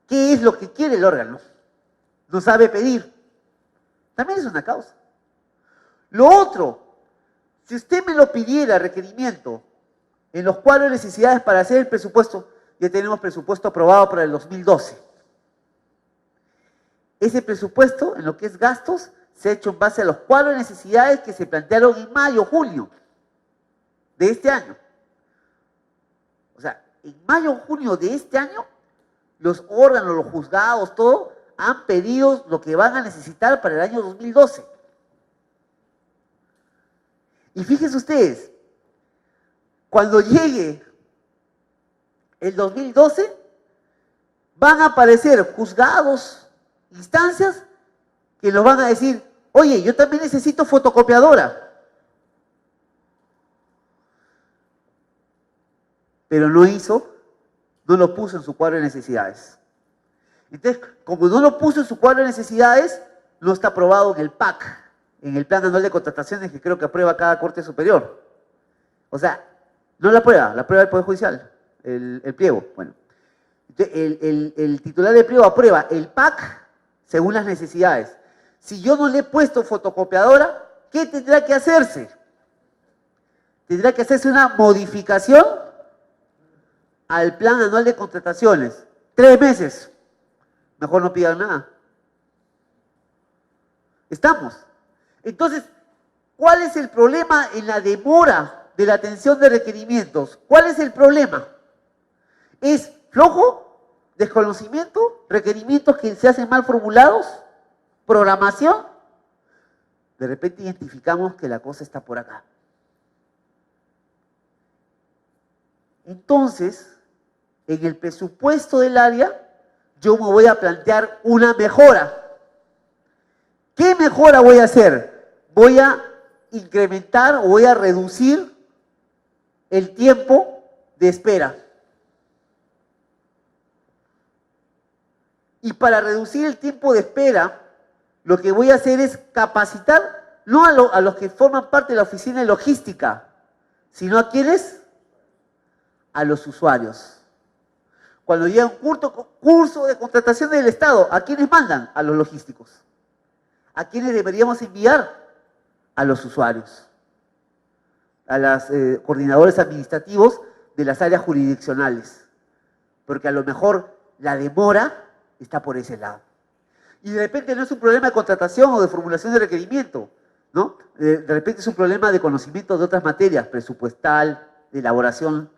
qué es lo que quiere el órgano. No sabe pedir. También es una causa. Lo otro, si usted me lo pidiera requerimiento en los cuadros de necesidades para hacer el presupuesto, ya tenemos presupuesto aprobado para el 2012. Ese presupuesto, en lo que es gastos, se ha hecho en base a los cuadros de necesidades que se plantearon en mayo, junio de este año. O sea, en mayo, junio de este año, los órganos, los juzgados, todo, han pedido lo que van a necesitar para el año 2012. Y fíjense ustedes, cuando llegue el 2012, van a aparecer juzgados, instancias, que nos van a decir, oye, yo también necesito fotocopiadora. Pero no lo puso en su cuadro de necesidades. Entonces, como no lo puso en su cuadro de necesidades, no está aprobado en el PAC, en el Plan Anual de Contrataciones, que creo que aprueba cada Corte Superior. O sea, no la aprueba el Poder Judicial, el pliego. Bueno, entonces, el titular del pliego aprueba el PAC según las necesidades. Si yo no le he puesto fotocopiadora, ¿qué tendrá que hacerse? Tendrá que hacerse una modificación al Plan Anual de Contrataciones. 3 meses. Mejor no pidan nada. ¿Estamos? Entonces, ¿cuál es el problema en la demora de la atención de requerimientos? ¿Cuál es el problema? ¿Es flojo? ¿Desconocimiento? ¿Requerimientos que se hacen mal formulados? ¿Programación? De repente identificamos que la cosa está por acá. Entonces, en el presupuesto del área, yo me voy a plantear una mejora. ¿Qué mejora voy a hacer? Voy a incrementar o voy a reducir el tiempo de espera. Y para reducir el tiempo de espera, lo que voy a hacer es capacitar, no a los que forman parte de la oficina de logística, sino a quienes, a los usuarios. Cuando llega un curso de contratación del Estado, ¿a quiénes mandan? A los logísticos. ¿A quiénes deberíamos enviar? A los usuarios. A los coordinadores administrativos de las áreas jurisdiccionales. Porque a lo mejor la demora está por ese lado. Y de repente no es un problema de contratación o de formulación de requerimiento, ¿no? De repente es un problema de conocimiento de otras materias, presupuestal, de elaboración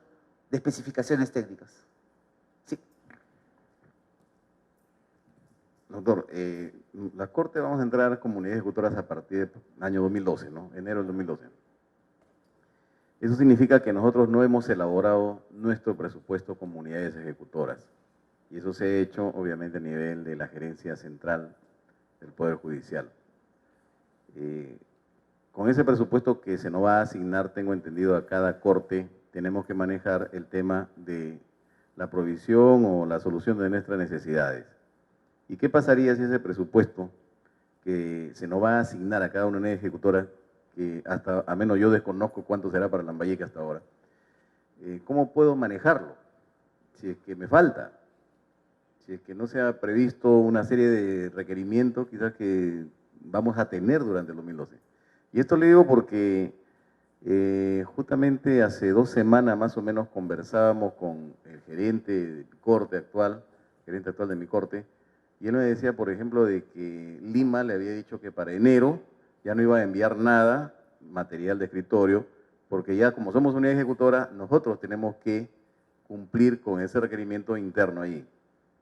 de especificaciones técnicas. Sí. Doctor, la Corte vamos a entrar como unidades ejecutoras a partir del año 2012, ¿no? Enero del 2012. Eso significa que nosotros no hemos elaborado nuestro presupuesto como unidades ejecutoras. Y eso se ha hecho, obviamente, a nivel de la gerencia central del Poder Judicial. Con ese presupuesto que se nos va a asignar, tengo entendido, a cada corte, tenemos que manejar el tema de la provisión o la solución de nuestras necesidades. ¿Y qué pasaría si ese presupuesto que se nos va a asignar a cada una unidad ejecutora, que hasta, a menos yo desconozco cuánto será para Lambayeque hasta ahora, cómo puedo manejarlo? Si es que me falta. Si es que no se ha previsto una serie de requerimientos quizás que vamos a tener durante el 2012. Y esto le digo porque justamente hace 2 semanas más o menos conversábamos con el gerente de corte actual, gerente actual de mi corte, y él me decía, por ejemplo, de que Lima le había dicho que para enero ya no iba a enviar nada, material de escritorio, porque ya como somos unidad ejecutora, nosotros tenemos que cumplir con ese requerimiento interno ahí.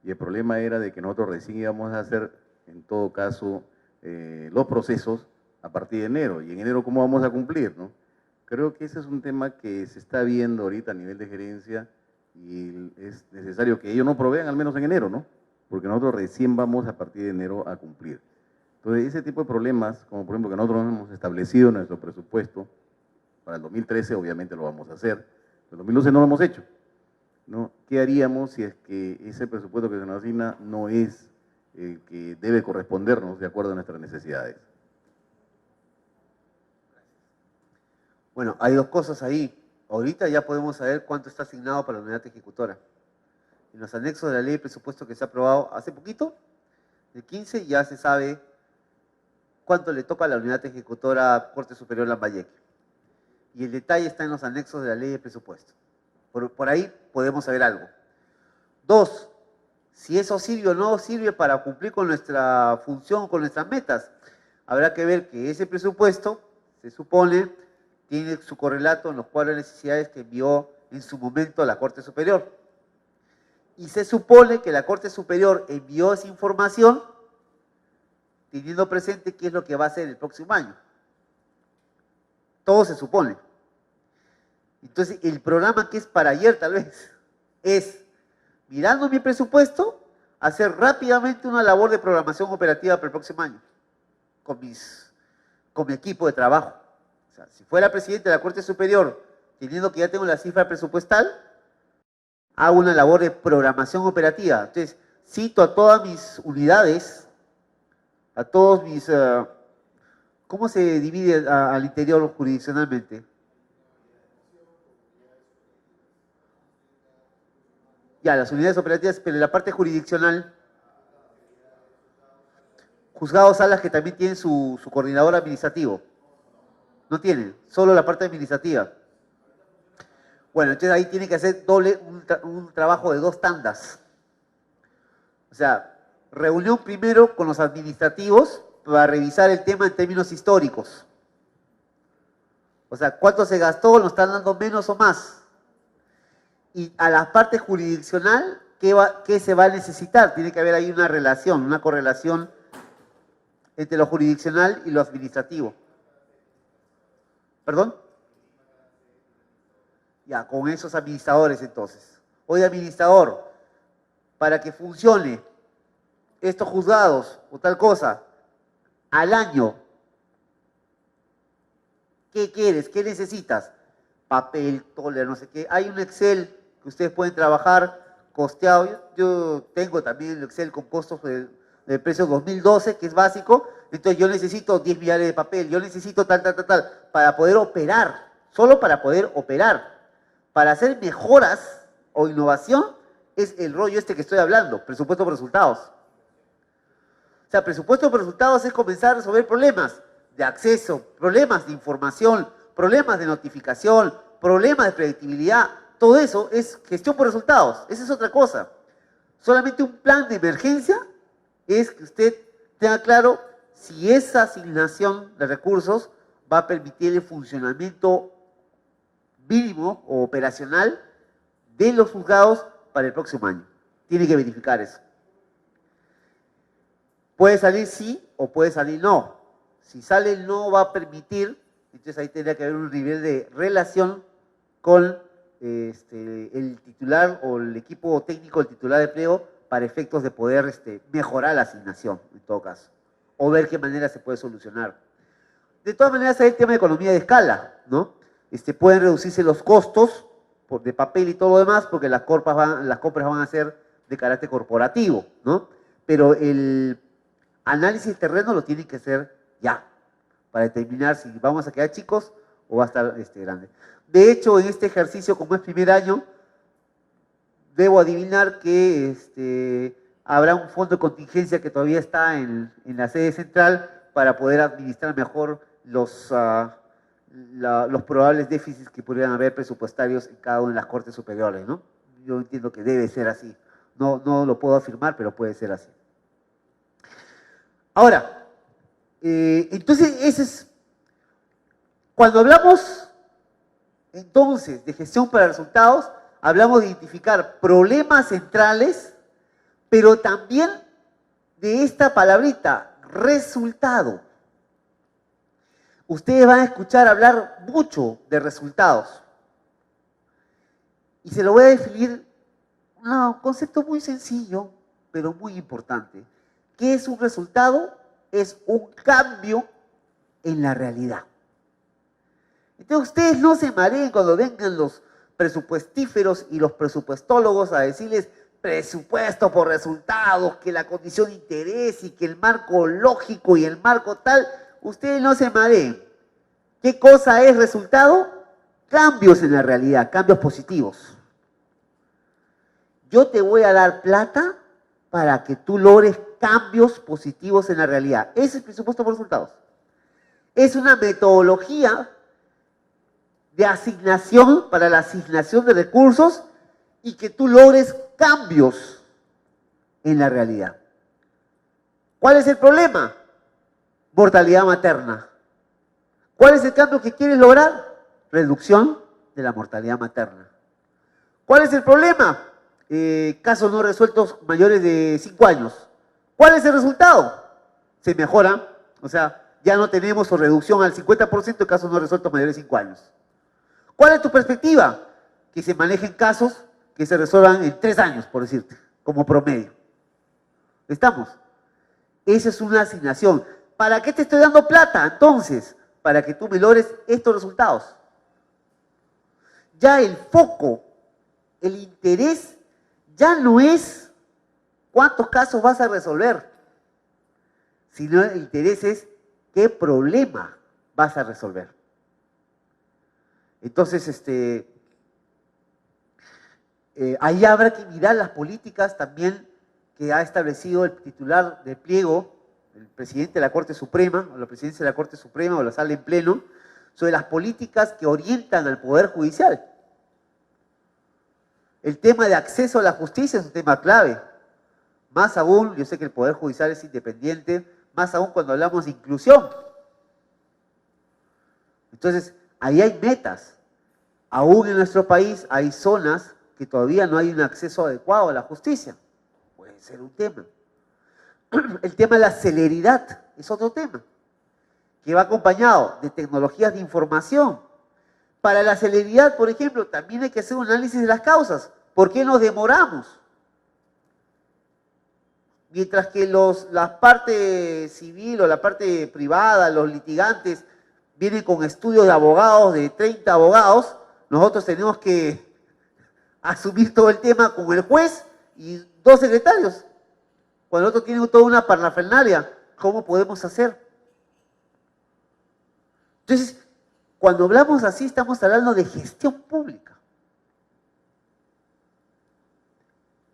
Y el problema era de que nosotros recién íbamos a hacer, en todo caso, los procesos a partir de enero. Y en enero, ¿cómo vamos a cumplir, no? Creo que ese es un tema que se está viendo ahorita a nivel de gerencia y es necesario que ellos no provean al menos en enero, ¿no? Porque nosotros recién vamos a partir de enero a cumplir. Entonces, ese tipo de problemas, como por ejemplo que nosotros hemos establecido en nuestro presupuesto, para el 2013 obviamente lo vamos a hacer, pero el 2012 no lo hemos hecho, ¿no? ¿Qué haríamos si es que ese presupuesto que se nos asigna no es el que debe correspondernos de acuerdo a nuestras necesidades? Bueno, hay dos cosas ahí. Ahorita ya podemos saber cuánto está asignado para la unidad ejecutora. En los anexos de la ley de presupuesto que se ha aprobado hace poquito, el 15, ya se sabe cuánto le toca a la unidad ejecutora Corte Superior Lambayeque. Y el detalle está en los anexos de la ley de presupuesto. Por ahí podemos saber algo. Dos, si eso sirve o no sirve para cumplir con nuestra función, con nuestras metas. Habrá que ver que ese presupuesto, se supone, tiene su correlato en los cuadros de necesidades que envió en su momento la Corte Superior. Y se supone que la Corte Superior envió esa información teniendo presente qué es lo que va a hacer el próximo año. Todo se supone. Entonces, el programa que es para ayer, tal vez, es, mirando mi presupuesto, hacer rápidamente una labor de programación operativa para el próximo año, con mi equipo de trabajo. O sea, si fuera presidente de la Corte Superior, teniendo que ya tengo la cifra presupuestal, hago una labor de programación operativa. Entonces, cito a todas mis unidades, a todos mis... ¿cómo se divide al interior jurisdiccionalmente? Ya, las unidades operativas, pero en la parte jurisdiccional, juzgados, salas que también tienen su coordinador administrativo. No tienen, solo la parte administrativa. Bueno, entonces ahí tiene que hacer un trabajo de 2 tandas. O sea, reunión primero con los administrativos para revisar el tema en términos históricos. O sea, ¿cuánto se gastó? ¿Nos están dando menos o más? Y a la parte jurisdiccional, ¿qué se va a necesitar? Tiene que haber ahí una relación, una correlación entre lo jurisdiccional y lo administrativo. ¿Perdón? Ya, con esos administradores entonces. Oye, administrador, para que funcione estos juzgados o tal cosa, al año, ¿qué quieres? ¿Qué necesitas? Papel, toler, no sé qué. Hay un Excel que ustedes pueden trabajar costeado. Yo tengo también el Excel con costos del precio 2012, que es básico. Entonces yo necesito 10 millares de papel, yo necesito tal, para poder operar, solo para poder operar. Para hacer mejoras o innovación es el rollo este que estoy hablando, presupuesto por resultados. O sea, presupuesto por resultados es comenzar a resolver problemas de acceso, problemas de información, problemas de notificación, problemas de predictibilidad. Todo eso es gestión por resultados, esa es otra cosa. Solamente un plan de emergencia es que usted tenga claro si esa asignación de recursos va a permitir el funcionamiento mínimo o operacional de los juzgados para el próximo año. Tiene que verificar eso. Puede salir sí o puede salir no. Si sale el no va a permitir, entonces ahí tendría que haber un nivel de relación con el titular o el equipo técnico del titular de empleo para efectos de poder mejorar la asignación, en todo caso, o ver qué manera se puede solucionar. De todas maneras hay el tema de economía de escala, ¿no? Pueden reducirse los costos de papel y todo lo demás porque las compras van a ser de carácter corporativo, ¿no? Pero el análisis del terreno lo tienen que hacer ya, para determinar si vamos a quedar chicos o va a estar grande. De hecho, en este ejercicio, como es primer año, debo adivinar que habrá un fondo de contingencia que todavía está en la sede central para poder administrar mejor los probables déficits que pudieran haber presupuestarios en cada una de las cortes superiores, ¿no? Yo entiendo que debe ser así. No lo puedo afirmar, pero puede ser así. Ahora, entonces, cuando hablamos entonces de gestión para resultados, hablamos de identificar problemas centrales, pero también de esta palabrita, resultado. Ustedes van a escuchar hablar mucho de resultados. Y se lo voy a definir un concepto muy sencillo, pero muy importante. ¿Qué es un resultado? Es un cambio en la realidad. Entonces ustedes no se mareen cuando vengan los presupuestíferos y los presupuestólogos a decirles presupuesto por resultados, que la condición de interés y que el marco lógico y el marco tal. Ustedes no se mareen. ¿Qué cosa es resultado? Cambios en la realidad, cambios positivos. Yo te voy a dar plata para que tú logres cambios positivos en la realidad. Ese es presupuesto por resultados. Es una metodología de asignación para la asignación de recursos y que tú logres cambios en la realidad. ¿Cuál es el problema? Mortalidad materna. ¿Cuál es el cambio que quieres lograr? Reducción de la mortalidad materna. ¿Cuál es el problema? Casos no resueltos mayores de 5 años. ¿Cuál es el resultado? Se mejora, o sea, ya no tenemos o reducción al 50% de casos no resueltos mayores de 5 años. ¿Cuál es tu perspectiva? Que se manejen casos que se resuelvan en 3 años, por decirte, como promedio. ¿Estamos? Esa es una asignación. ¿Para qué te estoy dando plata? Entonces, para que tú me logres estos resultados. Ya el foco, el interés, ya no es cuántos casos vas a resolver, sino el interés es qué problema vas a resolver. Entonces, ahí habrá que mirar las políticas también que ha establecido el titular del pliego, el presidente de la Corte Suprema, o la presidencia de la Corte Suprema, o la sala en pleno, sobre las políticas que orientan al Poder Judicial. El tema de acceso a la justicia es un tema clave. Más aún, yo sé que el Poder Judicial es independiente, más aún cuando hablamos de inclusión. Entonces, ahí hay metas. Aún en nuestro país hay zonas que todavía no hay un acceso adecuado a la justicia. Puede ser un tema. El tema de la celeridad es otro tema, que va acompañado de tecnologías de información. Para la celeridad, por ejemplo, también hay que hacer un análisis de las causas. ¿Por qué nos demoramos? Mientras que la parte civil o la parte privada, los litigantes, vienen con estudios de abogados, de 30 abogados, nosotros tenemos que asumir todo el tema con el juez y 2 secretarios. Cuando otros tienen toda una parafernalia, ¿cómo podemos hacer? Entonces, cuando hablamos así, estamos hablando de gestión pública.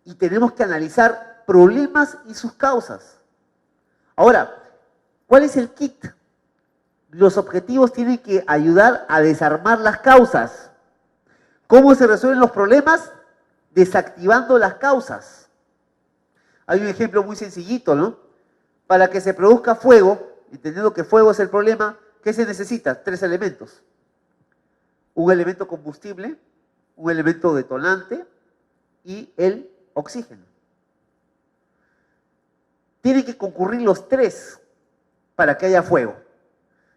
Y tenemos que analizar problemas y sus causas. Ahora, ¿cuál es el kit? Los objetivos tienen que ayudar a desarmar las causas. ¿Cómo se resuelven los problemas? Desactivando las causas. Hay un ejemplo muy sencillito, ¿no? Para que se produzca fuego, entendiendo que fuego es el problema, ¿qué se necesita? 3 elementos. Un elemento combustible, un elemento detonante y el oxígeno. Tienen que concurrir los 3 para que haya fuego.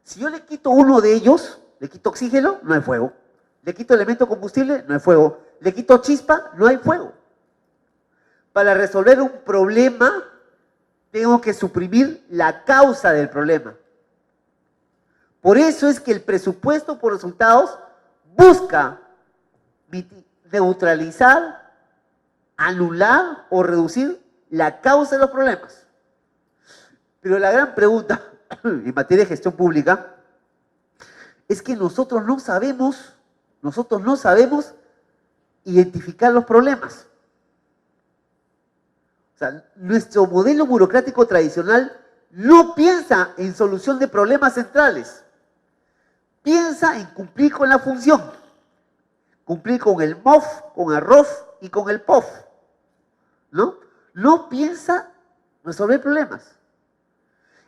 Si yo le quito uno de ellos, le quito oxígeno, no hay fuego. Le quito elemento combustible, no hay fuego. Le quito chispa, no hay fuego. Para resolver un problema, tengo que suprimir la causa del problema. Por eso es que el presupuesto por resultados busca neutralizar, anular o reducir la causa de los problemas. Pero la gran pregunta en materia de gestión pública es que nosotros no sabemos identificar los problemas. O sea, nuestro modelo burocrático tradicional no piensa en solución de problemas centrales. Piensa en cumplir con la función. Cumplir con el MOF, con el ROF y con el POF. ¿No? No piensa resolver problemas.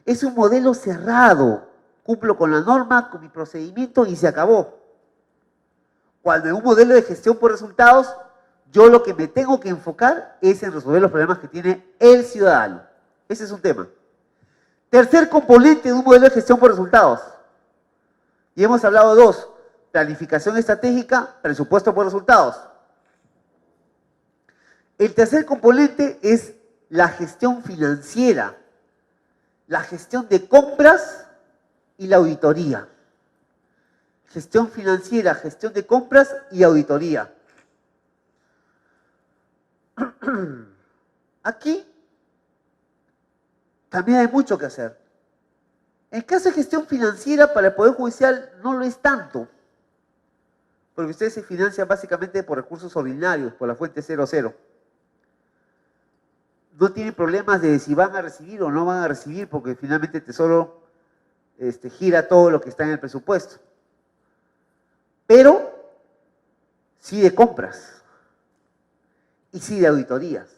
Es un modelo cerrado. Cumplo con la norma, con mi procedimiento y se acabó. Cuando en un modelo de gestión por resultados, yo lo que me tengo que enfocar es en resolver los problemas que tiene el ciudadano. Ese es un tema. Tercer componente de un modelo de gestión por resultados. Y hemos hablado de 2. Planificación estratégica, presupuesto por resultados. El tercer componente es la gestión financiera, la gestión de compras y la auditoría. Gestión financiera, gestión de compras y auditoría. Aquí también hay mucho que hacer. En caso de gestión financiera, para el Poder Judicial no lo es tanto, porque ustedes se financian básicamente por recursos ordinarios, por la fuente 00. No tienen problemas de si van a recibir o no van a recibir, porque finalmente el Tesoro gira todo lo que está en el presupuesto. Pero sí de compras y sí de auditorías.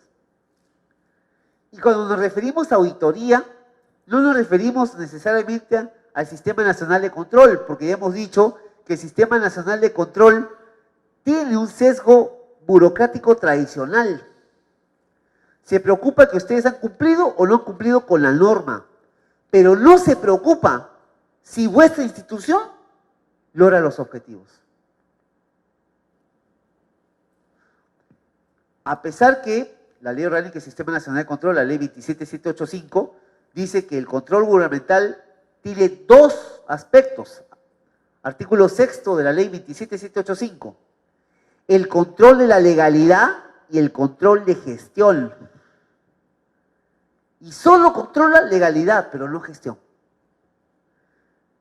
Y cuando nos referimos a auditoría, no nos referimos necesariamente al Sistema Nacional de Control, porque ya hemos dicho que el Sistema Nacional de Control tiene un sesgo burocrático tradicional. Se preocupa que ustedes han cumplido o no han cumplido con la norma, pero no se preocupa si vuestra institución logra los objetivos. A pesar que la Ley Orgánica del Sistema Nacional de Control, la Ley 27785, dice que el control gubernamental tiene dos aspectos. Artículo 6 de la Ley 27785. El control de la legalidad y el control de gestión. Y solo controla legalidad, pero no gestión.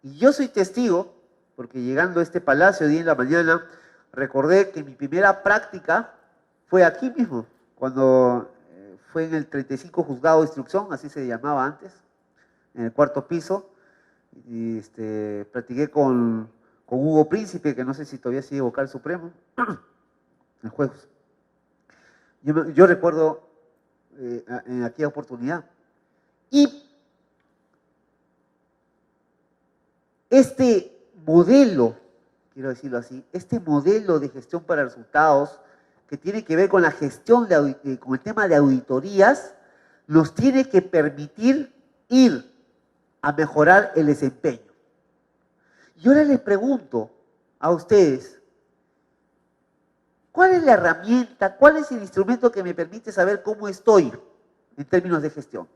Y yo soy testigo, porque llegando a este palacio día en la mañana, recordé que mi primera práctica fue aquí mismo, cuando fue en el 35 Juzgado de Instrucción, así se llamaba antes, en el 4º piso, y practiqué con Hugo Príncipe, que no sé si todavía sigue vocal supremo, en juegos. Yo recuerdo en aquella oportunidad. Y este modelo, quiero decirlo así, este modelo de gestión para resultados que tiene que ver con la gestión, con el tema de auditorías, nos tiene que permitir ir a mejorar el desempeño. Y ahora les pregunto a ustedes, ¿cuál es la herramienta, cuál es el instrumento que me permite saber cómo estoy en términos de gestión?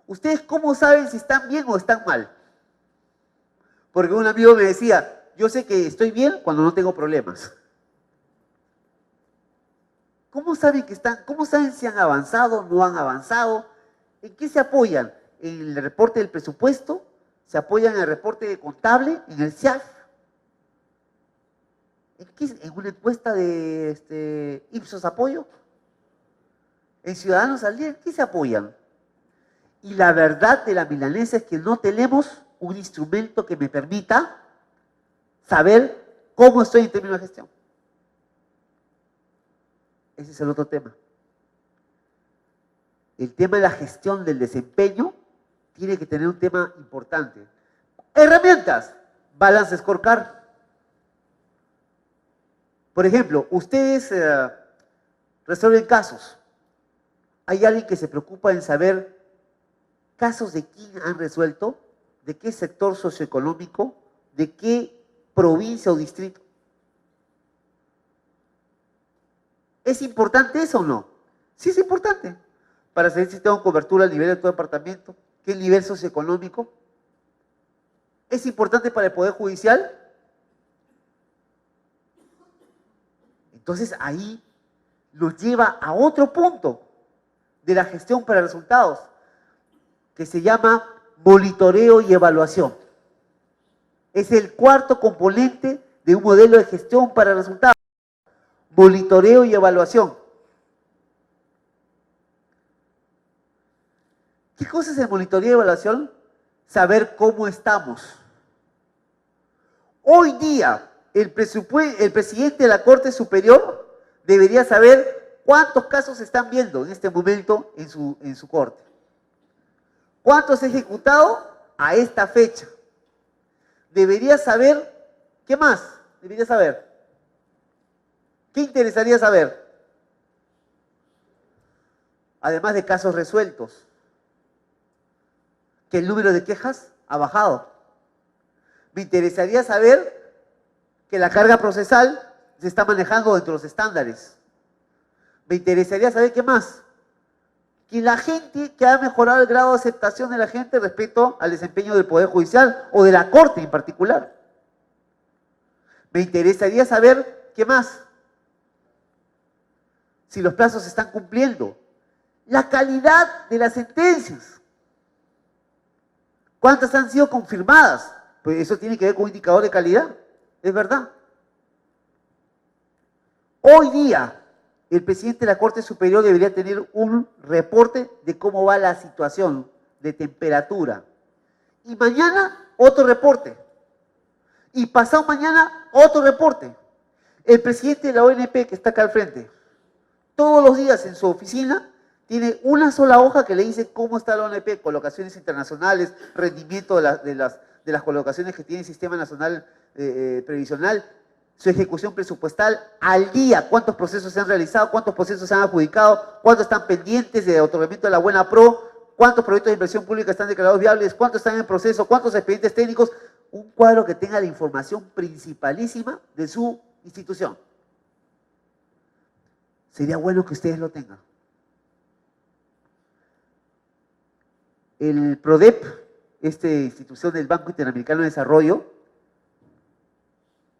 ¿Ustedes cómo saben si están bien o están mal? Porque un amigo me decía, yo sé que estoy bien cuando no tengo problemas. ¿Cómo saben cómo saben si han avanzado o no han avanzado? ¿En qué se apoyan? ¿En el reporte del presupuesto? ¿Se apoyan en el reporte contable? ¿En el CIAF? ¿En una encuesta de Ipsos Apoyo? ¿En Ciudadanos al Día? ¿En qué se apoyan? Y la verdad de la milanesa es que no tenemos un instrumento que me permita saber cómo estoy en términos de gestión. Ese es el otro tema. El tema de la gestión del desempeño tiene que tener un tema importante. Herramientas. Balance Scorecard. Por ejemplo, ustedes resuelven casos. Hay alguien que se preocupa en saber casos de quién han resuelto, de qué sector socioeconómico, de qué provincia o distrito. ¿Es importante eso o no? Sí es importante. Para saber si tengo cobertura a nivel de todo departamento, qué nivel socioeconómico. ¿Es importante para el Poder Judicial? Entonces ahí nos lleva a otro punto de la gestión para resultados, que se llama monitoreo y evaluación. Es el cuarto componente de un modelo de gestión para resultados. Monitoreo y evaluación. ¿Qué cosa es el monitoreo y evaluación? Saber cómo estamos. Hoy día, el presidente de la Corte Superior debería saber cuántos casos se están viendo en este momento en su corte. ¿Cuántos se han ejecutado a esta fecha? Debería saber, ¿qué más? Debería saber. ¿Qué interesaría saber? Además de casos resueltos, que el número de quejas ha bajado. Me interesaría saber que la carga procesal se está manejando dentro de los estándares. Me interesaría saber qué más. Que la gente, que ha mejorado el grado de aceptación de la gente respecto al desempeño del Poder Judicial o de la Corte en particular. Me interesaría saber qué más. Si los plazos se están cumpliendo. La calidad de las sentencias. ¿Cuántas han sido confirmadas? Pues eso tiene que ver con un indicador de calidad. Es verdad. Hoy día, el presidente de la Corte Superior debería tener un reporte de cómo va la situación de temperatura. Y mañana, otro reporte. Y pasado mañana, otro reporte. El presidente de la ONP, que está acá al frente, todos los días en su oficina, tiene una sola hoja que le dice cómo está la ONP, colocaciones internacionales, rendimiento de las colocaciones que tiene el Sistema Nacional Previsional, su ejecución presupuestal al día, cuántos procesos se han realizado, cuántos procesos se han adjudicado, cuántos están pendientes de otorgamiento de la buena pro, cuántos proyectos de inversión pública están declarados viables, cuántos están en proceso, cuántos expedientes técnicos, un cuadro que tenga la información principalísima de su institución. Sería bueno que ustedes lo tengan. El PRODEP, esta institución del Banco Interamericano de Desarrollo,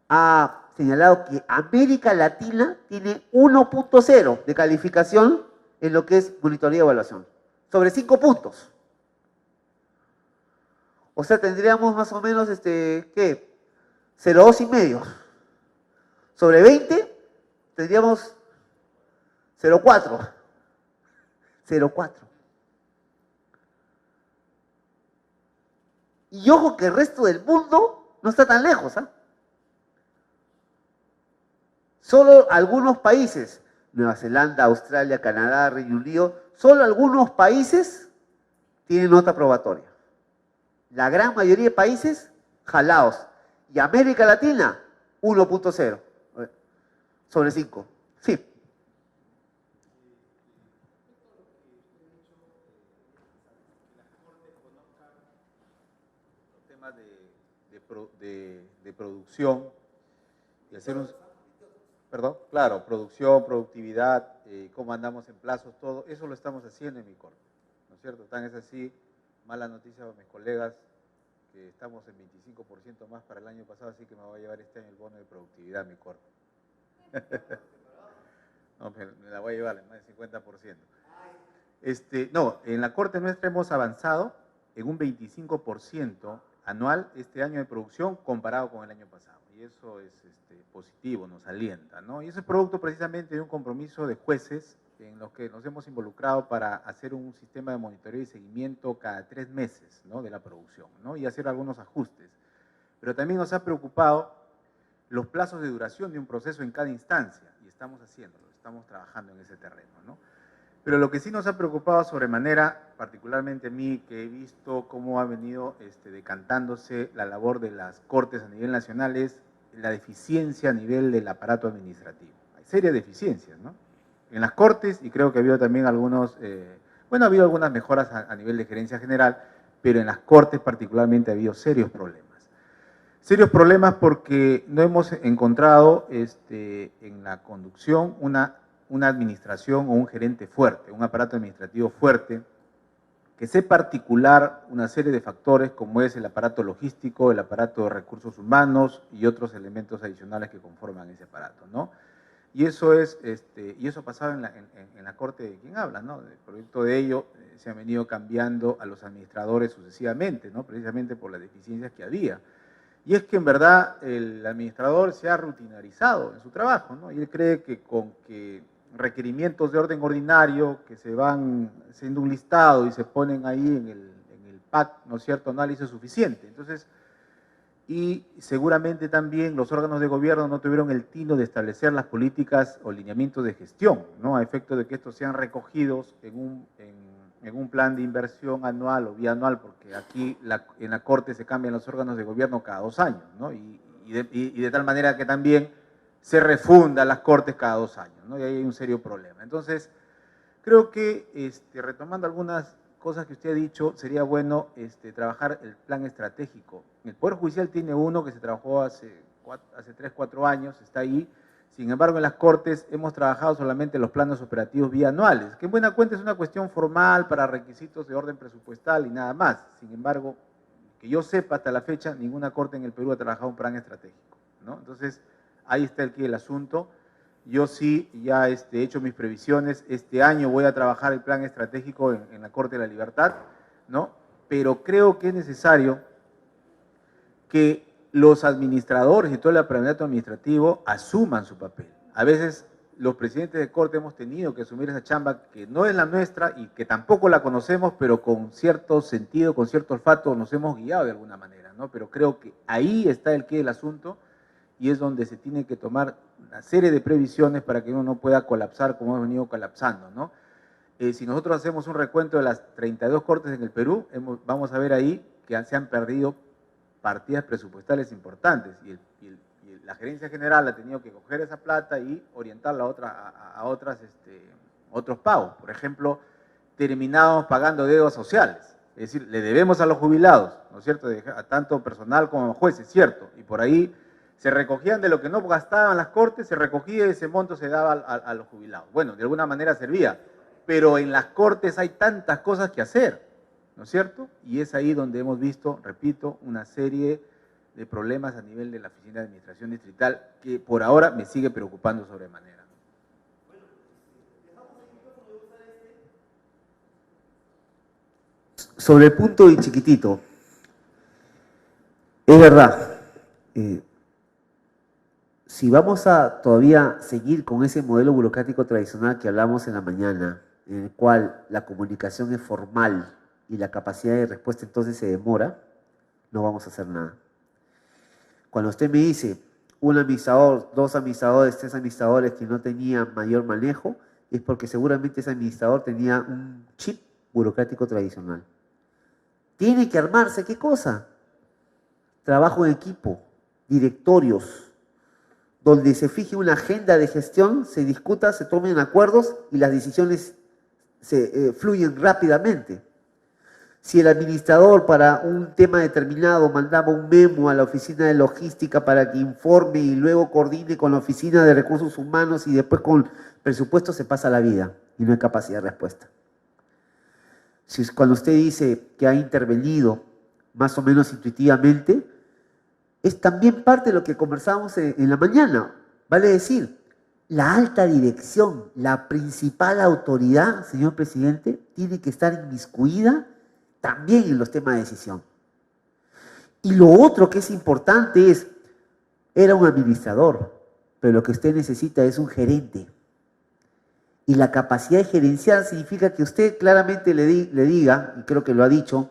ha señalado que América Latina tiene 1.0 de calificación en lo que es monitoría y evaluación, sobre 5 puntos. O sea, tendríamos más o menos, ¿qué? 0,2,5. Sobre 20, tendríamos 0,4. 0,4. Y ojo que el resto del mundo no está tan lejos, ¿ah? Solo algunos países, Nueva Zelanda, Australia, Canadá, Reino Unido, solo algunos países tienen nota probatoria. La gran mayoría de países, jalados. Y América Latina, 1.0 sobre 5. Sí. Los temas de producción y hacer un... Perdón, claro, producción, productividad, cómo andamos en plazos, todo, eso lo estamos haciendo en mi corte, ¿no es cierto? Tan es así, mala noticia para mis colegas, que estamos en 25% más para el año pasado, así que me voy a llevar este año el bono de productividad en mi corte. No, me la voy a llevar en más del 50%. No, en la corte nuestra hemos avanzado en un 25% anual este año de producción comparado con el año pasado. Y eso es positivo, nos alienta, ¿no? Y eso es producto precisamente de un compromiso de jueces en los que nos hemos involucrado para hacer un sistema de monitoreo y seguimiento cada 3 meses, ¿no? De la producción, ¿no? Y hacer algunos ajustes. Pero también nos ha preocupado los plazos de duración de un proceso en cada instancia, y estamos haciéndolo, estamos trabajando en ese terreno, ¿no? Pero lo que sí nos ha preocupado sobremanera, particularmente a mí, que he visto cómo ha venido decantándose la labor de las cortes a nivel nacional, es la deficiencia a nivel del aparato administrativo. Hay serias deficiencias, ¿no? En las cortes, y creo que ha habido también algunos, ha habido algunas mejoras a nivel de gerencia general, pero en las cortes particularmente ha habido serios problemas. Serios problemas porque no hemos encontrado en la conducción una administración o un gerente fuerte, un aparato administrativo fuerte, que sepa articular una serie de factores como es el aparato logístico, el aparato de recursos humanos y otros elementos adicionales que conforman ese aparato, ¿no? Y eso ha pasado en la corte de quien habla, ¿no? El producto de ello se han venido cambiando a los administradores sucesivamente, ¿no? Precisamente por las deficiencias que había. Y es que en verdad el administrador se ha rutinarizado en su trabajo, ¿no? Y él cree que con que requerimientos de orden ordinario que se van haciendo un listado y se ponen ahí en el PAC, ¿no es cierto?, no le hizo suficiente. Entonces, y seguramente también los órganos de gobierno no tuvieron el tino de establecer las políticas o lineamientos de gestión, ¿no?, a efecto de que estos sean recogidos en un plan de inversión anual o bianual, porque aquí en la Corte se cambian los órganos de gobierno cada 2 años, ¿no? Y de tal manera que también se refunda las Cortes cada 2 años, ¿no? Y ahí hay un serio problema. Entonces, creo que, retomando algunas cosas que usted ha dicho, sería bueno trabajar el plan estratégico. El Poder Judicial tiene uno que se trabajó hace 3, 4 años, está ahí, Sin embargo, en las Cortes hemos trabajado solamente los planos operativos bianuales, que en buena cuenta es una cuestión formal para requisitos de orden presupuestal y nada más. Sin embargo, que yo sepa hasta la fecha, ninguna Corte en el Perú ha trabajado un plan estratégico, ¿no? Entonces, ahí está el asunto. Yo sí ya he hecho mis previsiones. Este año voy a trabajar el plan estratégico en la Corte de la Libertad, ¿no? Pero creo que es necesario que los administradores y todo el aparato administrativo asuman su papel. A veces los presidentes de Corte hemos tenido que asumir esa chamba que no es la nuestra y que tampoco la conocemos, pero con cierto sentido, con cierto olfato nos hemos guiado de alguna manera, ¿no? Pero creo que ahí está el qué del asunto y es donde se tiene que tomar una serie de previsiones para que uno no pueda colapsar como hemos venido colapsando, ¿no? Si nosotros hacemos un recuento de las 32 Cortes en el Perú, vamos a ver ahí que se han perdido partidas presupuestales importantes y la gerencia general ha tenido que coger esa plata y orientarla a otros pagos. Por ejemplo, terminamos pagando deudas sociales, es decir, le debemos a los jubilados, ¿no es cierto?, a tanto personal como a jueces, cierto, y por ahí se recogían de lo que no gastaban las Cortes, se recogía y ese monto se daba a los jubilados. Bueno, de alguna manera servía, pero en las Cortes hay tantas cosas que hacer, ¿no es cierto? Y es ahí donde hemos visto, repito, una serie de problemas a nivel de la Oficina de Administración Distrital que por ahora me sigue preocupando sobremanera. Sobre el punto y chiquitito, es verdad, si vamos a todavía seguir con ese modelo burocrático tradicional que hablamos en la mañana, en el cual la comunicación es formal y la capacidad de respuesta entonces se demora, no vamos a hacer nada. Cuando usted me dice un administrador, 2 administradores, 3 administradores que no tenían mayor manejo, es porque seguramente ese administrador tenía un chip burocrático tradicional. Tiene que armarse, ¿qué cosa? Trabajo en equipo, directorios, donde se fije una agenda de gestión, se discuta, se tomen acuerdos y las decisiones se fluyen rápidamente. Si el administrador para un tema determinado mandaba un memo a la oficina de logística para que informe y luego coordine con la oficina de recursos humanos y después con presupuesto, se pasa la vida y no hay capacidad de respuesta. Si cuando usted dice que ha intervenido más o menos intuitivamente, es también parte de lo que conversábamos en la mañana. Vale decir, la alta dirección, la principal autoridad, señor presidente, tiene que estar inmiscuida también en los temas de decisión. Y lo otro que es importante es, era un administrador, pero lo que usted necesita es un gerente. Y la capacidad de gerenciar significa que usted claramente le diga, y creo que lo ha dicho,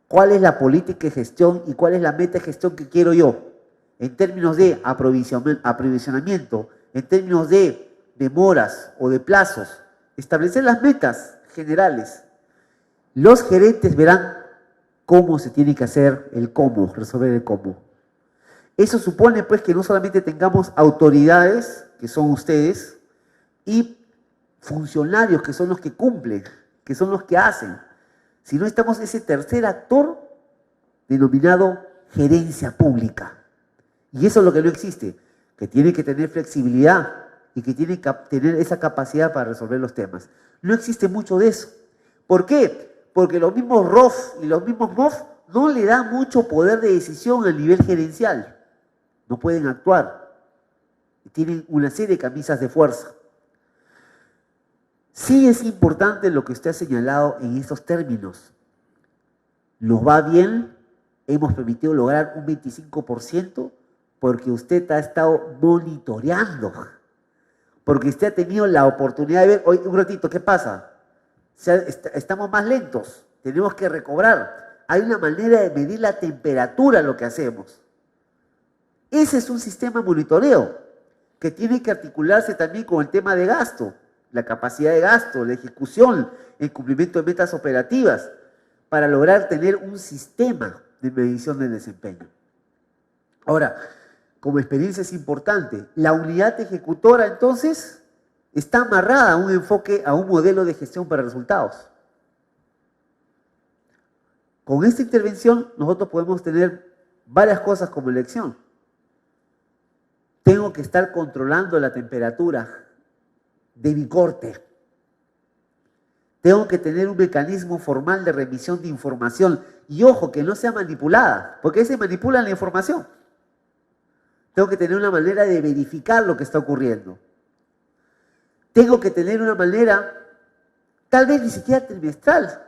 cuál es la política de gestión y cuál es la meta de gestión que quiero yo, en términos de aprovisionamiento, en términos de demoras o de plazos, establecer las metas generales. Los gerentes verán cómo se tiene que hacer el cómo, resolver el cómo. Eso supone pues que no solamente tengamos autoridades, que son ustedes, y funcionarios, que son los que cumplen, que son los que hacen, sino estamos ese tercer actor denominado gerencia pública. Y eso es lo que no existe, que tiene que tener flexibilidad y que tiene que tener esa capacidad para resolver los temas. No existe mucho de eso. ¿Por qué? Porque los mismos ROF y los mismos MOF no le dan mucho poder de decisión a nivel gerencial. No pueden actuar. Tienen una serie de camisas de fuerza. Sí es importante lo que usted ha señalado en estos términos. Nos va bien, hemos permitido lograr un 25% porque usted ha estado monitoreando. Porque usted ha tenido la oportunidad de ver, oye, un ratito, ¿qué pasa? Estamos más lentos, tenemos que recobrar. Hay una manera de medir la temperatura en lo que hacemos. Ese es un sistema de monitoreo que tiene que articularse también con el tema de gasto, la capacidad de gasto, la ejecución, el cumplimiento de metas operativas, para lograr tener un sistema de medición del desempeño. Ahora, como experiencia es importante, la unidad ejecutora entonces está amarrada a un enfoque, a un modelo de gestión para resultados. Con esta intervención nosotros podemos tener varias cosas como elección. tengo que estar controlando la temperatura de mi corte. Tengo que tener un mecanismo formal de remisión de información. Y ojo, que no sea manipulada, porque ahí se manipula la información. Tengo que tener una manera de verificar lo que está ocurriendo. Tengo que tener una manera, tal vez ni siquiera trimestral,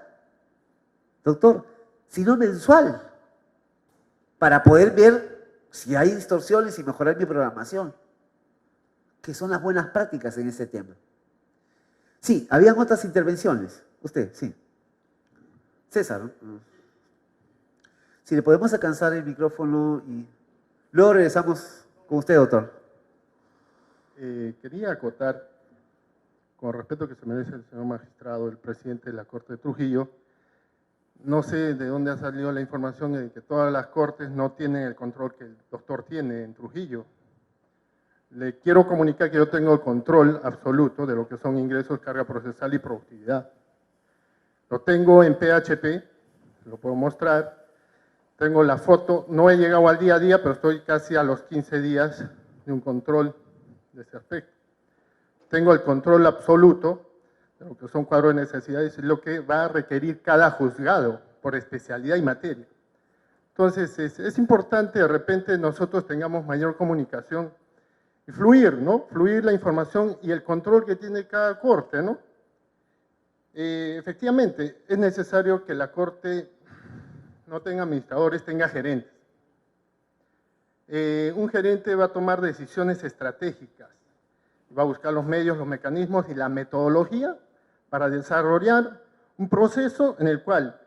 doctor, sino mensual, para poder ver si hay distorsiones y mejorar mi programación, que son las buenas prácticas en ese tema. Sí, habían otras intervenciones. Usted, sí. César, ¿no? Si le podemos alcanzar el micrófono y luego regresamos con usted, doctor. Quería acotar, con el respeto que se merece el señor magistrado, el presidente de la Corte de Trujillo, no sé de dónde ha salido la información de que todas las cortes no tienen el control que el doctor tiene en Trujillo. Le quiero comunicar que yo tengo el control absoluto de lo que son ingresos, carga procesal y productividad. Lo tengo en PHP, lo puedo mostrar. Tengo la foto, no he llegado al día a día, pero estoy casi a los 15 días de un control de ese aspecto. Tengo el control absoluto de lo que son cuadros de necesidades y lo que va a requerir cada juzgado por especialidad y materia. Entonces, es importante de repente nosotros tengamos mayor comunicación y fluir, ¿no? Fluir la información y el control que tiene cada corte, ¿no? Efectivamente, es necesario que la corte no tenga administradores, tenga gerentes. Un gerente va a tomar decisiones estratégicas, va a buscar los medios, los mecanismos y la metodología para desarrollar un proceso en el cual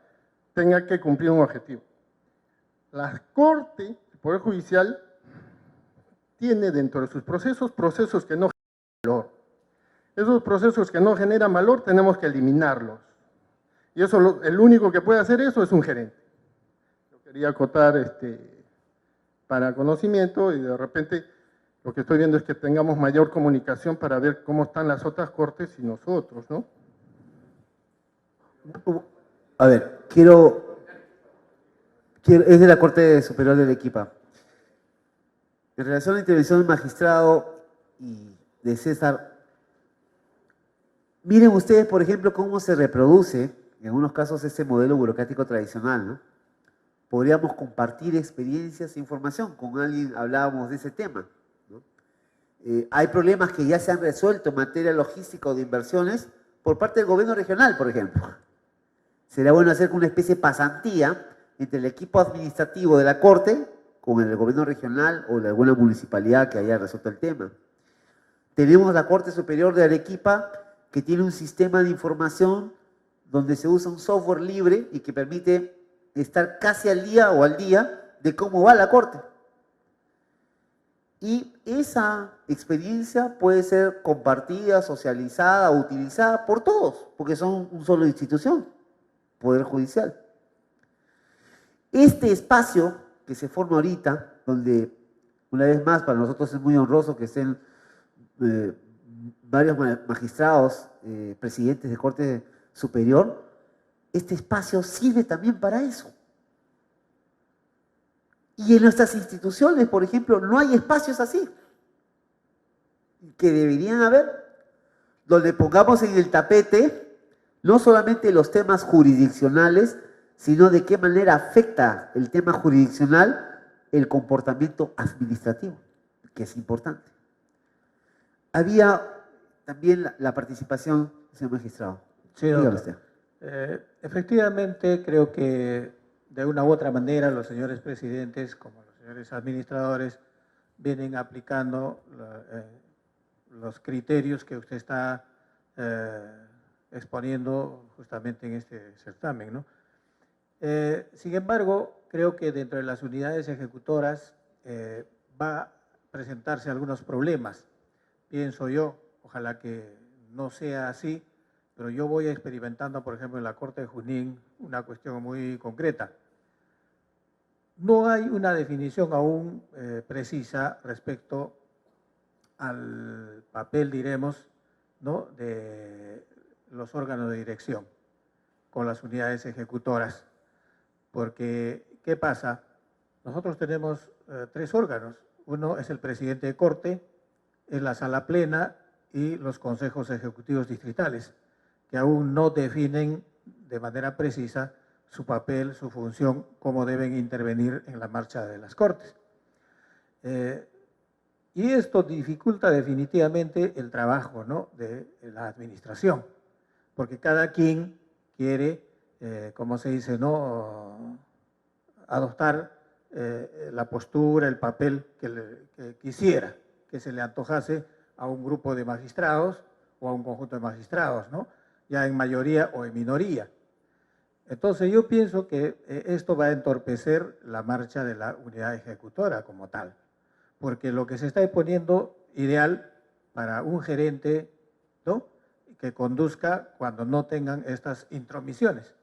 tenga que cumplir un objetivo. La Corte, el Poder Judicial, tiene dentro de sus procesos que no generan valor. Esos procesos que no generan valor tenemos que eliminarlos. Y eso, el único que puede hacer eso es un gerente. Yo quería acotar para conocimiento y de repente lo que estoy viendo es que tengamos mayor comunicación para ver cómo están las otras cortes y nosotros, ¿no? A ver, es de la Corte Superior de Arequipa. En relación a la intervención del magistrado y de César, miren ustedes, por ejemplo, cómo se reproduce, en algunos casos, ese modelo burocrático tradicional, ¿no? Podríamos compartir experiencias e información. Con alguien hablábamos de ese tema, ¿no? Hay problemas que ya se han resuelto en materia logística o de inversiones por parte del gobierno regional, por ejemplo. Sería bueno hacer una especie de pasantía entre el equipo administrativo de la Corte con el gobierno regional o de alguna municipalidad que haya resuelto el tema. Tenemos la Corte Superior de Arequipa, que tiene un sistema de información donde se usa un software libre y que permite estar casi al día de cómo va la Corte. Y esa experiencia puede ser compartida, socializada, utilizada por todos, porque son una sola institución, Poder Judicial. Este espacio que se forma ahorita, donde, una vez más, para nosotros es muy honroso que estén varios magistrados, presidentes de Corte Superior, este espacio sirve también para eso. Y en nuestras instituciones, por ejemplo, no hay espacios así, que deberían haber, donde pongamos en el tapete no solamente los temas jurisdiccionales, sino de qué manera afecta el tema jurisdiccional el comportamiento administrativo, que es importante. Había también la participación, señor magistrado. Sí, doctor. Efectivamente, creo que de una u otra manera los señores presidentes, como los señores administradores, vienen aplicando los criterios que usted está exponiendo justamente en este certamen, ¿no? Sin embargo, creo que dentro de las unidades ejecutoras va a presentarse algunos problemas. Pienso yo, ojalá que no sea así, pero yo voy experimentando, por ejemplo, en la Corte de Junín, una cuestión muy concreta. No hay una definición aún precisa respecto al papel, diremos, ¿no?, de los órganos de dirección con las unidades ejecutoras. Porque, ¿qué pasa? Nosotros tenemos 3 órganos. Uno es el presidente de corte, es la sala plena y los consejos ejecutivos distritales, que aún no definen de manera precisa su papel, su función, cómo deben intervenir en la marcha de las Cortes. Y esto dificulta definitivamente el trabajo, ¿no?, de la administración, porque cada quien quiere, como se dice, ¿no?, adoptar la postura, el papel que quisiera, que se le antojase a un grupo de magistrados o a un conjunto de magistrados, ¿no?, ya en mayoría o en minoría. Entonces yo pienso que esto va a entorpecer la marcha de la unidad ejecutora como tal, porque lo que se está poniendo ideal para un gerente, ¿no?, que conduzca cuando no tengan estas intromisiones.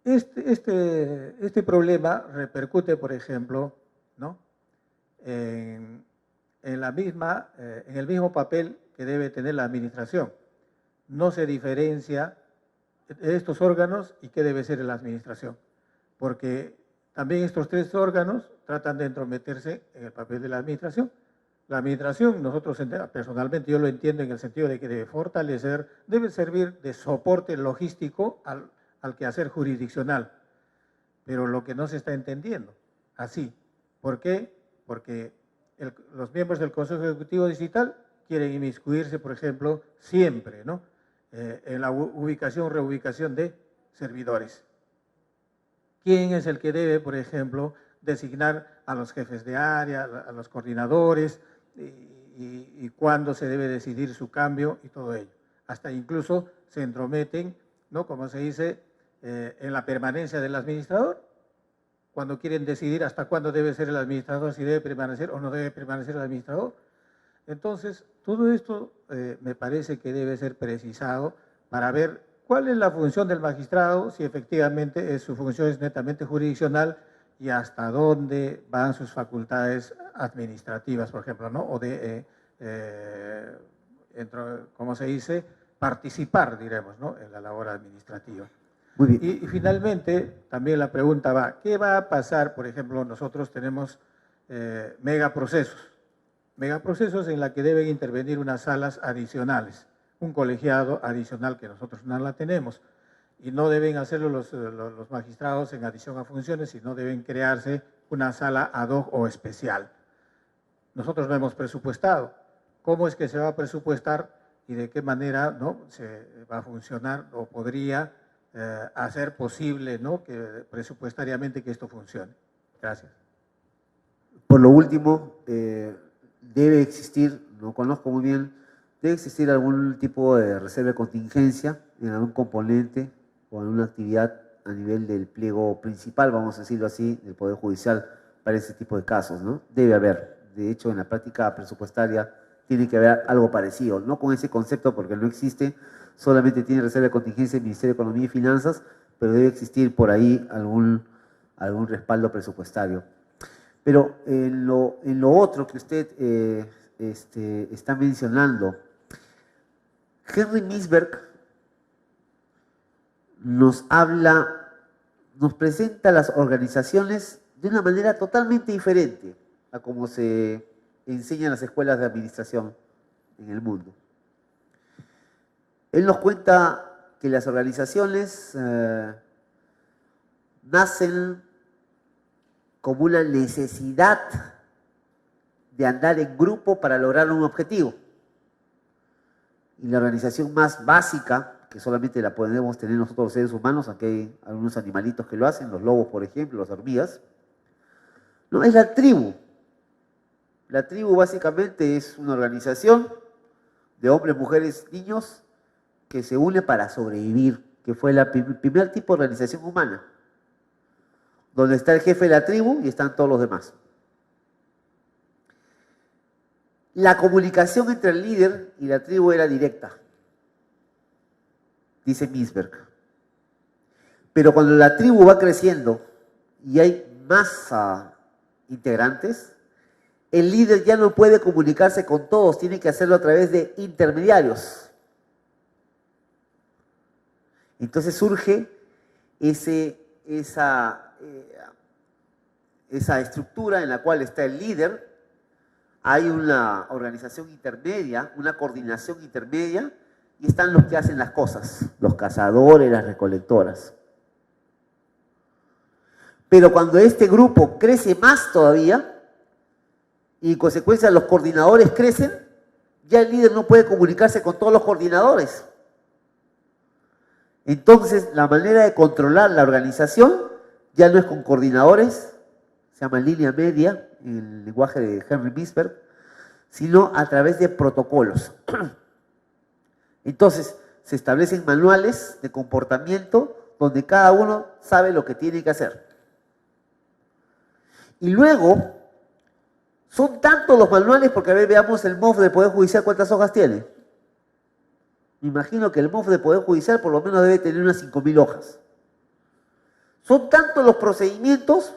Este problema repercute, por ejemplo, ¿no?, en el mismo papel que debe tener la administración. No se diferencia estos órganos y qué debe ser la administración, porque también estos tres órganos tratan de entrometerse en el papel de la administración. La administración, nosotros personalmente yo lo entiendo en el sentido de que debe fortalecer, debe servir de soporte logístico al quehacer jurisdiccional, pero lo que no se está entendiendo, así. ¿Por qué? Porque los miembros del Consejo Ejecutivo Distrital quieren inmiscuirse, por ejemplo, siempre, ¿no?, en la ubicación, reubicación de servidores. ¿Quién es el que debe, por ejemplo, designar a los jefes de área, a los coordinadores, y cuándo se debe decidir su cambio y todo ello? Hasta incluso se entrometen, ¿no?, como se dice, en la permanencia del administrador, cuando quieren decidir hasta cuándo debe ser el administrador, si debe permanecer o no debe permanecer el administrador. Entonces, todo esto me parece que debe ser precisado para ver cuál es la función del magistrado, si efectivamente su función es netamente jurisdiccional y hasta dónde van sus facultades administrativas, por ejemplo, ¿no?, o de, ¿cómo se dice?, participar, diremos, ¿no?, en la labor administrativa. Muy bien. Y finalmente, también la pregunta va, ¿qué va a pasar? Por ejemplo, nosotros tenemos megaprocesos en la que deben intervenir unas salas adicionales, un colegiado adicional que nosotros no la tenemos, y no deben hacerlo los magistrados en adición a funciones, sino deben crearse una sala ad hoc o especial. Nosotros no hemos presupuestado. ¿Cómo es que se va a presupuestar y de qué manera, ¿no?, se va a funcionar o podría hacer posible, ¿no?, que presupuestariamente que esto funcione? Gracias. Por lo último, debe existir, no conozco muy bien, debe existir algún tipo de reserva de contingencia en algún componente o en una actividad a nivel del pliego principal, vamos a decirlo así, del Poder Judicial para ese tipo de casos, ¿no? Debe haber. De hecho, en la práctica presupuestaria tiene que haber algo parecido, no con ese concepto porque no existe, solamente tiene reserva de contingencia el Ministerio de Economía y Finanzas, pero debe existir por ahí algún respaldo presupuestario. Pero en lo otro que usted está mencionando, Henry Misberg nos presenta las organizaciones de una manera totalmente diferente a como se enseña en las escuelas de administración en el mundo. Él nos cuenta que las organizaciones nacen como una necesidad de andar en grupo para lograr un objetivo. Y la organización más básica, que solamente la podemos tener nosotros los seres humanos, aunque hay algunos animalitos que lo hacen, los lobos, por ejemplo, las hormigas, no, es la tribu. La tribu básicamente es una organización de hombres, mujeres, niños que se une para sobrevivir, que fue el primer tipo de organización humana, donde está el jefe de la tribu y están todos los demás. La comunicación entre el líder y la tribu era directa, dice Misberg. Pero cuando la tribu va creciendo y hay más integrantes, el líder ya no puede comunicarse con todos, tiene que hacerlo a través de intermediarios. Entonces surge ese esa estructura en la cual está el líder, hay una organización intermedia, una coordinación intermedia, y están los que hacen las cosas, los cazadores, las recolectoras. Pero cuando este grupo crece más todavía, y en consecuencia los coordinadores crecen, ya el líder no puede comunicarse con todos los coordinadores. Entonces, la manera de controlar la organización ya no es con coordinadores, se llama línea media, en el lenguaje de Henry Misberg, sino a través de protocolos. Entonces, se establecen manuales de comportamiento donde cada uno sabe lo que tiene que hacer. Y luego, son tantos los manuales, porque a ver, veamos el MOF del Poder Judicial, ¿cuántas hojas tiene? Me imagino que el MOF del Poder Judicial por lo menos debe tener unas 5.000 hojas. Son tantos los procedimientos,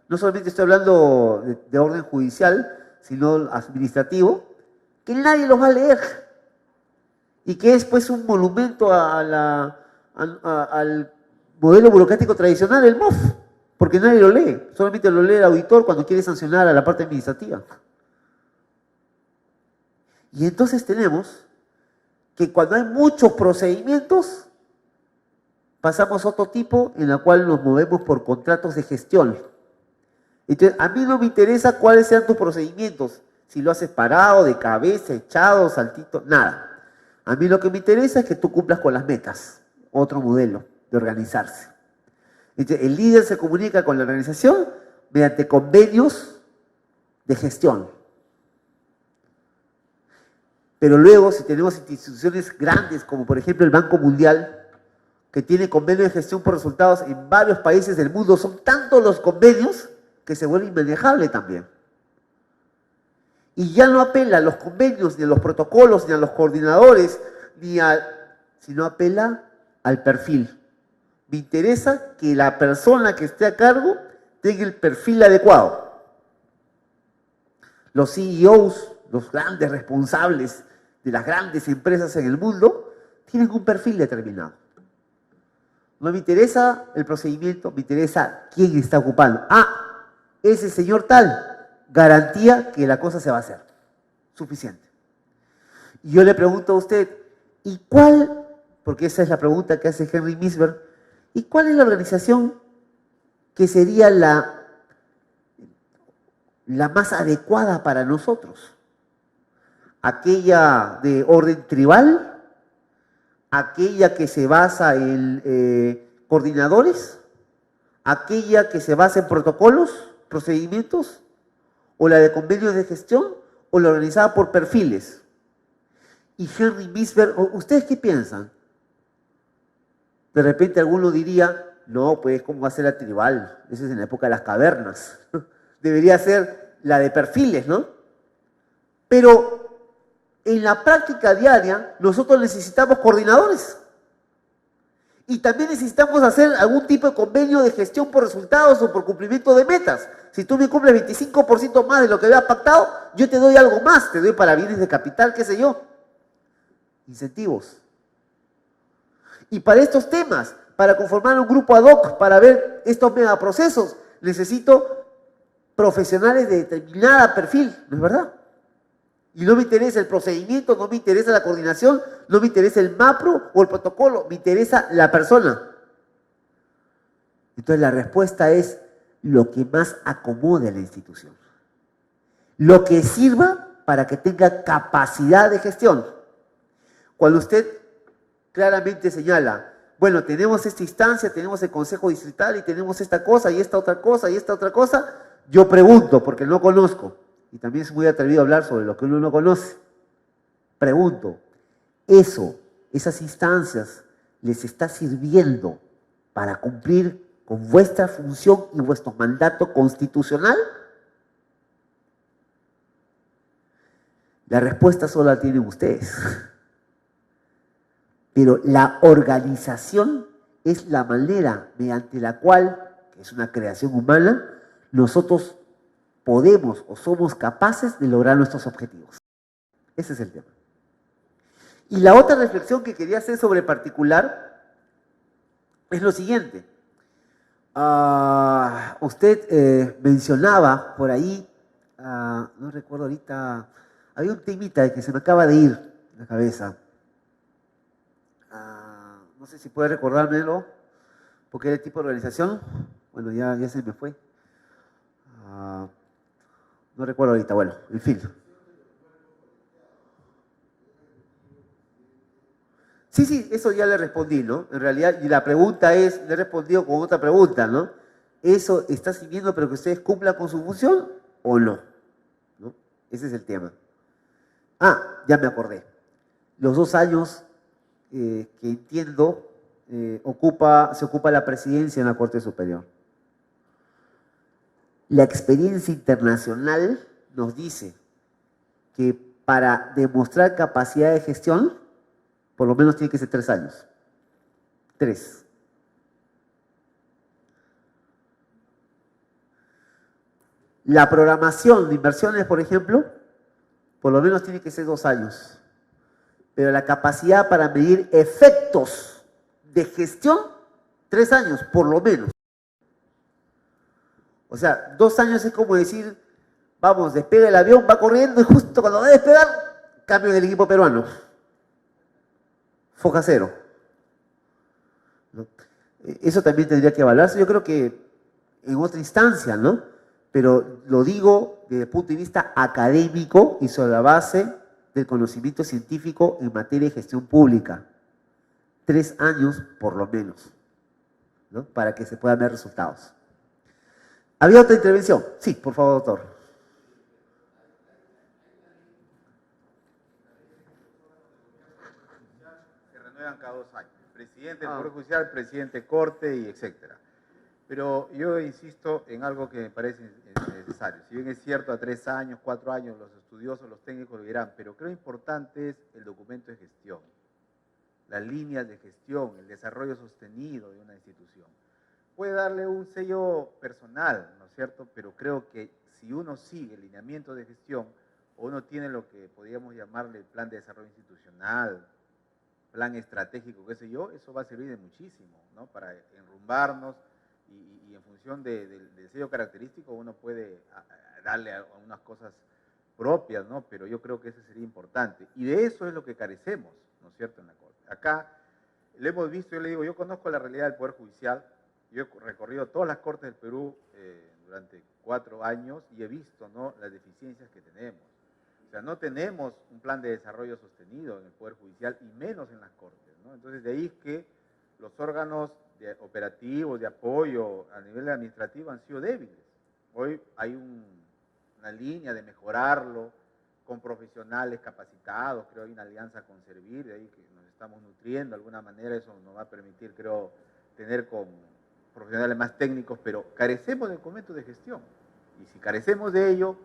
no solamente estoy hablando de orden judicial, sino administrativo, que nadie los va a leer. Y que es pues un monumento al modelo burocrático tradicional, el MOF, porque nadie lo lee, solamente lo lee el auditor cuando quiere sancionar a la parte administrativa. Y entonces tenemos que cuando hay muchos procedimientos, pasamos a otro tipo en la cual nos movemos por contratos de gestión. Entonces, a mí no me interesa cuáles sean tus procedimientos, si lo haces parado, de cabeza, echado, saltito, nada. A mí lo que me interesa es que tú cumplas con las metas, otro modelo de organizarse. Entonces, el líder se comunica con la organización mediante convenios de gestión. Pero luego, si tenemos instituciones grandes, como por ejemplo el Banco Mundial, que tiene convenios de gestión por resultados en varios países del mundo, son tantos los convenios que se vuelve inmanejable también. Y ya no apela a los convenios, ni a los protocolos, ni a los coordinadores, sino apela al perfil. Me interesa que la persona que esté a cargo tenga el perfil adecuado. Los CEOs, los grandes responsables de las grandes empresas en el mundo, tienen un perfil determinado. No me interesa el procedimiento, me interesa quién está ocupando. Ese señor tal, garantía que la cosa se va a hacer. Suficiente. Y yo le pregunto a usted, ¿y cuál? Porque esa es la pregunta que hace Henry Misberg. ¿Y cuál es la organización que sería la más adecuada para nosotros? ¿Aquella de orden tribal? ¿Aquella que se basa en coordinadores? ¿Aquella que se basa en protocolos, procedimientos? ¿O la de convenios de gestión? ¿O la organizada por perfiles? Y Henry Misberg, ¿ustedes qué piensan? De repente alguno diría, no, pues, ¿cómo va a ser la tribal? Esa es en la época de las cavernas. Debería ser la de perfiles, ¿no? Pero en la práctica diaria, nosotros necesitamos coordinadores. Y también necesitamos hacer algún tipo de convenio de gestión por resultados o por cumplimiento de metas. Si tú me cumples 25% más de lo que había pactado, yo te doy algo más, te doy para bienes de capital, qué sé yo. Incentivos. Y para estos temas, para conformar un grupo ad hoc, para ver estos megaprocesos, necesito profesionales de determinada perfil, ¿no es verdad? Y no me interesa el procedimiento, no me interesa la coordinación, no me interesa el MAPRO o el protocolo, me interesa la persona. Entonces la respuesta es lo que más acomode a la institución. Lo que sirva para que tenga capacidad de gestión. Cuando usted claramente señala, bueno, tenemos esta instancia, tenemos el Consejo Distrital y tenemos esta cosa y esta otra cosa y esta otra cosa, yo pregunto porque no conozco. Y también es muy atrevido a hablar sobre lo que uno no conoce. Pregunto, esas instancias les está sirviendo para cumplir con vuestra función y vuestro mandato constitucional? La respuesta solo la tienen ustedes. Pero la organización es la manera mediante la cual, que es una creación humana, nosotros podemos o somos capaces de lograr nuestros objetivos. Ese es el tema. Y la otra reflexión que quería hacer sobre particular es lo siguiente. Usted mencionaba por ahí, no recuerdo ahorita, había un temita que se me acaba de ir la cabeza. No sé si puede recordármelo, porque era el tipo de organización. Bueno, ya se me fue. No recuerdo ahorita, bueno, en fin. Sí, eso ya le respondí, ¿no? En realidad, y la pregunta es, le he respondido con otra pregunta, ¿no? ¿Eso está sirviendo para que ustedes cumplan con su función o no? ¿No? Ese es el tema. Ya me acordé. Los 2 años que entiendo se ocupa la presidencia en la Corte Superior. La experiencia internacional nos dice que para demostrar capacidad de gestión, por lo menos tiene que ser 3 años. 3. La programación de inversiones, por ejemplo, por lo menos tiene que ser 2 años. Pero la capacidad para medir efectos de gestión, 3 años, por lo menos. O sea, 2 años es como decir, vamos, despega el avión, va corriendo y justo cuando va a despegar, cambio en el equipo peruano. Foja cero. ¿No? Eso también tendría que evaluarse, yo creo que en otra instancia, ¿no? Pero lo digo desde el punto de vista académico y sobre la base del conocimiento científico en materia de gestión pública. 3 años por lo menos, ¿no? Para que se puedan ver resultados. ¿Había otra intervención? Sí, por favor, doctor. Se renuevan cada 2 años. Presidente del Poder Judicial, presidente Corte y etcétera. Pero yo insisto en algo que me parece necesario. Si bien es cierto, a 3 años, 4 años, los estudiosos, los técnicos lo dirán, pero creo importante es el documento de gestión, las líneas de gestión, el desarrollo sostenido de una institución. Puede darle un sello personal, ¿no es cierto? Pero creo que si uno sigue el lineamiento de gestión, o uno tiene lo que podríamos llamarle plan de desarrollo institucional, plan estratégico, qué sé yo, eso va a servir de muchísimo, ¿no? Para enrumbarnos y en función del sello característico uno puede darle a unas cosas propias, ¿no? Pero yo creo que eso sería importante. Y de eso es lo que carecemos, ¿no es cierto?, en la Corte. Acá lo hemos visto, yo le digo, yo conozco la realidad del Poder Judicial, yo he recorrido todas las Cortes del Perú durante 4 años y he visto, ¿no?, las deficiencias que tenemos. O sea, no tenemos un plan de desarrollo sostenido en el Poder Judicial y menos en las Cortes, ¿no? Entonces, de ahí es que los órganos operativos, de apoyo a nivel administrativo han sido débiles. Hoy hay una línea de mejorarlo con profesionales capacitados, creo que hay una alianza con Servir, de ahí que nos estamos nutriendo de alguna manera, eso nos va a permitir, creo, tener con profesionales más técnicos, pero carecemos de documentos de gestión. Y si carecemos de ello,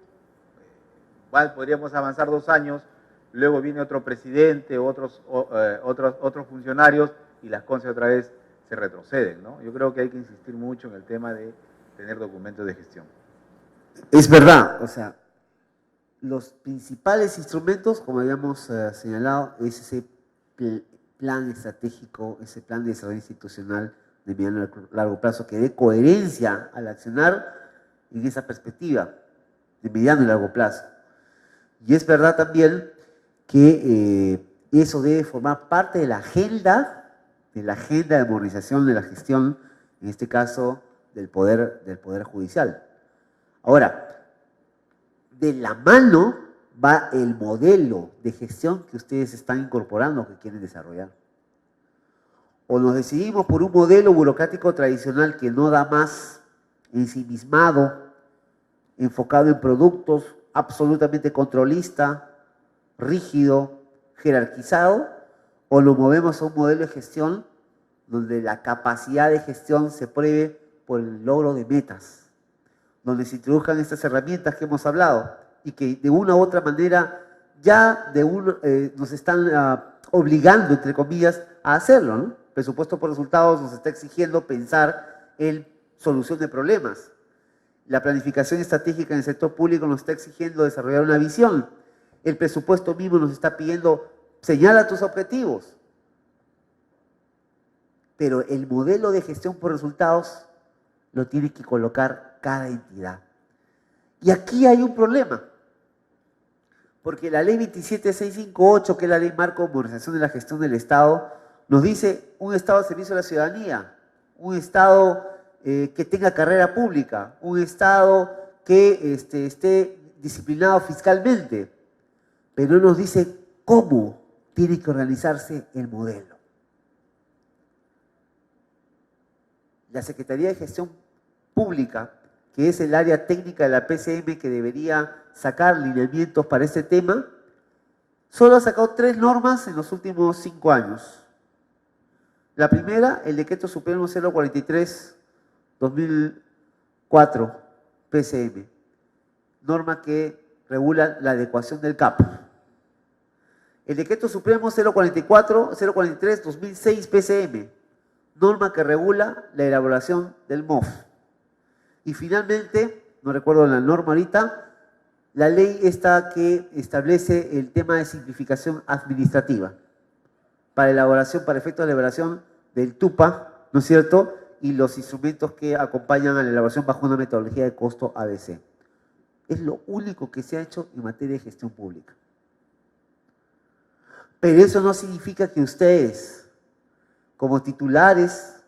igual podríamos avanzar 2 años, luego viene otro presidente, otros funcionarios, y las cosas otra vez se retroceden, ¿no? Yo creo que hay que insistir mucho en el tema de tener documentos de gestión. Es verdad, o sea, los principales instrumentos, como habíamos señalado, es ese plan estratégico, ese plan de desarrollo institucional de mediano y largo plazo que dé coherencia al accionar en esa perspectiva de mediano y largo plazo. Y es verdad también que eso debe formar parte de la agenda de modernización de la gestión, en este caso del Poder Judicial. Ahora, de la mano va el modelo de gestión que ustedes están incorporando, que quieren desarrollar. O nos decidimos por un modelo burocrático tradicional que no da más, ensimismado, enfocado en productos, absolutamente controlista, rígido, jerarquizado, o lo movemos a un modelo de gestión donde la capacidad de gestión se pruebe por el logro de metas, donde se introduzcan estas herramientas que hemos hablado y que de una u otra manera ya nos están obligando, entre comillas, a hacerlo, ¿no? El presupuesto por resultados nos está exigiendo pensar en solución de problemas. La planificación estratégica en el sector público nos está exigiendo desarrollar una visión. El presupuesto mismo nos está pidiendo, señala tus objetivos. Pero el modelo de gestión por resultados lo tiene que colocar cada entidad. Y aquí hay un problema, porque la ley 27658, que es la ley marco de modernización de la gestión del Estado, nos dice un Estado al servicio de la ciudadanía, un Estado que tenga carrera pública, un Estado que esté disciplinado fiscalmente, pero no nos dice cómo tiene que organizarse el modelo. La Secretaría de Gestión Pública, que es el área técnica de la PCM que debería sacar lineamientos para este tema, solo ha sacado 3 normas en los últimos 5 años. La primera, el Decreto Supremo 043/2004, PCM, norma que regula la adecuación del CAP. El Decreto Supremo 043/2006, PCM, norma que regula la elaboración del MOF. Y finalmente, no recuerdo la norma ahorita, la ley esta que establece el tema de simplificación administrativa para efectos de elaboración del TUPA, ¿no es cierto? Y los instrumentos que acompañan a la elaboración bajo una metodología de costo ABC. Es lo único que se ha hecho en materia de gestión pública. Pero eso no significa que ustedes, como titulares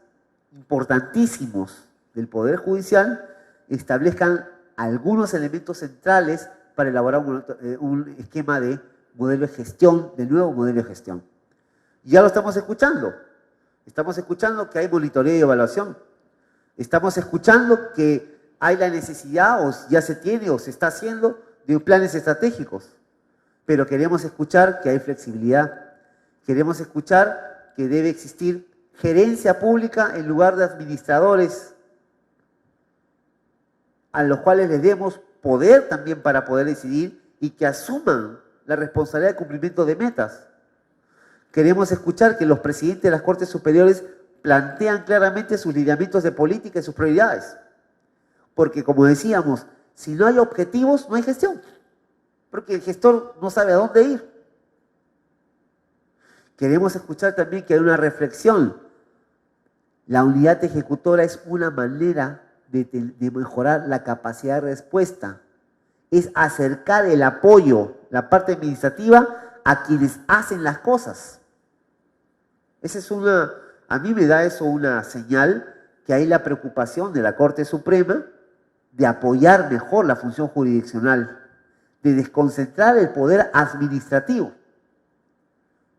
importantísimos del Poder Judicial, establezcan algunos elementos centrales para elaborar un esquema de modelo de gestión, de nuevo modelo de gestión. Y ya lo estamos escuchando. Estamos escuchando que hay monitoreo y evaluación. Estamos escuchando que hay la necesidad, o ya se tiene o se está haciendo, de planes estratégicos. Pero queremos escuchar que hay flexibilidad. Queremos escuchar que debe existir gerencia pública en lugar de administradores, a los cuales les demos poder también para poder decidir y que asuman la responsabilidad de cumplimiento de metas. Queremos escuchar que los presidentes de las Cortes Superiores plantean claramente sus lineamientos de política y sus prioridades. Porque, como decíamos, si no hay objetivos, no hay gestión. Porque el gestor no sabe a dónde ir. Queremos escuchar también que hay una reflexión. La unidad ejecutora es una manera de mejorar la capacidad de respuesta. Es acercar el apoyo, la parte administrativa, a quienes hacen las cosas. Esa es a mí me da eso una señal que hay la preocupación de la Corte Suprema de apoyar mejor la función jurisdiccional, de desconcentrar el poder administrativo.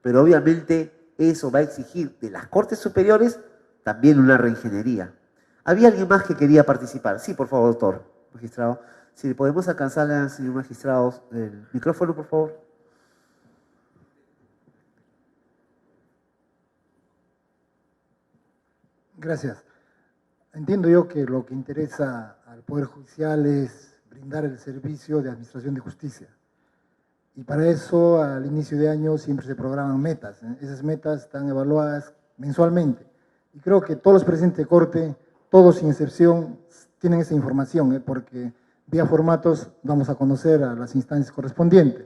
Pero obviamente eso va a exigir de las Cortes Superiores también una reingeniería. ¿Había alguien más que quería participar? Sí, por favor, doctor, magistrado. Si le podemos alcanzar al señor magistrado el micrófono, por favor. Gracias. Entiendo yo que lo que interesa al Poder Judicial es brindar el servicio de administración de justicia. Y para eso, al inicio de año, siempre se programan metas. Esas metas están evaluadas mensualmente. Y creo que todos los presidentes de Corte, todos sin excepción, tienen esa información, porque vía formatos vamos a conocer a las instancias correspondientes.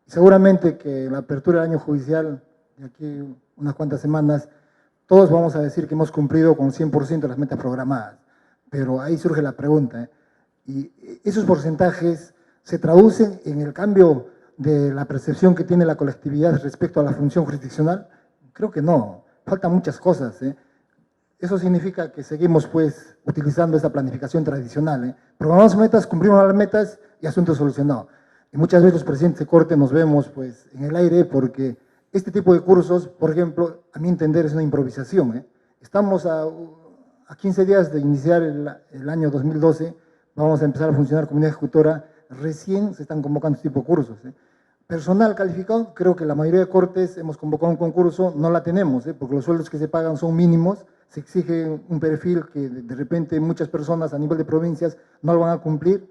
Y seguramente que en la apertura del año judicial, de aquí unas cuantas semanas, todos vamos a decir que hemos cumplido con 100% de las metas programadas. Pero ahí surge la pregunta, ¿y esos porcentajes se traducen en el cambio de la percepción que tiene la colectividad respecto a la función jurisdiccional? Creo que no, faltan muchas cosas. Eso significa que seguimos pues utilizando esa planificación tradicional. Programamos metas, cumplimos las metas y asunto solucionado. Y muchas veces los presidentes de Corte nos vemos pues en el aire porque este tipo de cursos, por ejemplo, a mi entender es una improvisación. Estamos a 15 días de iniciar el año 2012, vamos a empezar a funcionar como unidad ejecutora, recién se están convocando este tipo de cursos. Personal calificado, creo que la mayoría de Cortes hemos convocado un concurso, no la tenemos, porque los sueldos que se pagan son mínimos, se exige un perfil que de repente muchas personas a nivel de provincias no lo van a cumplir.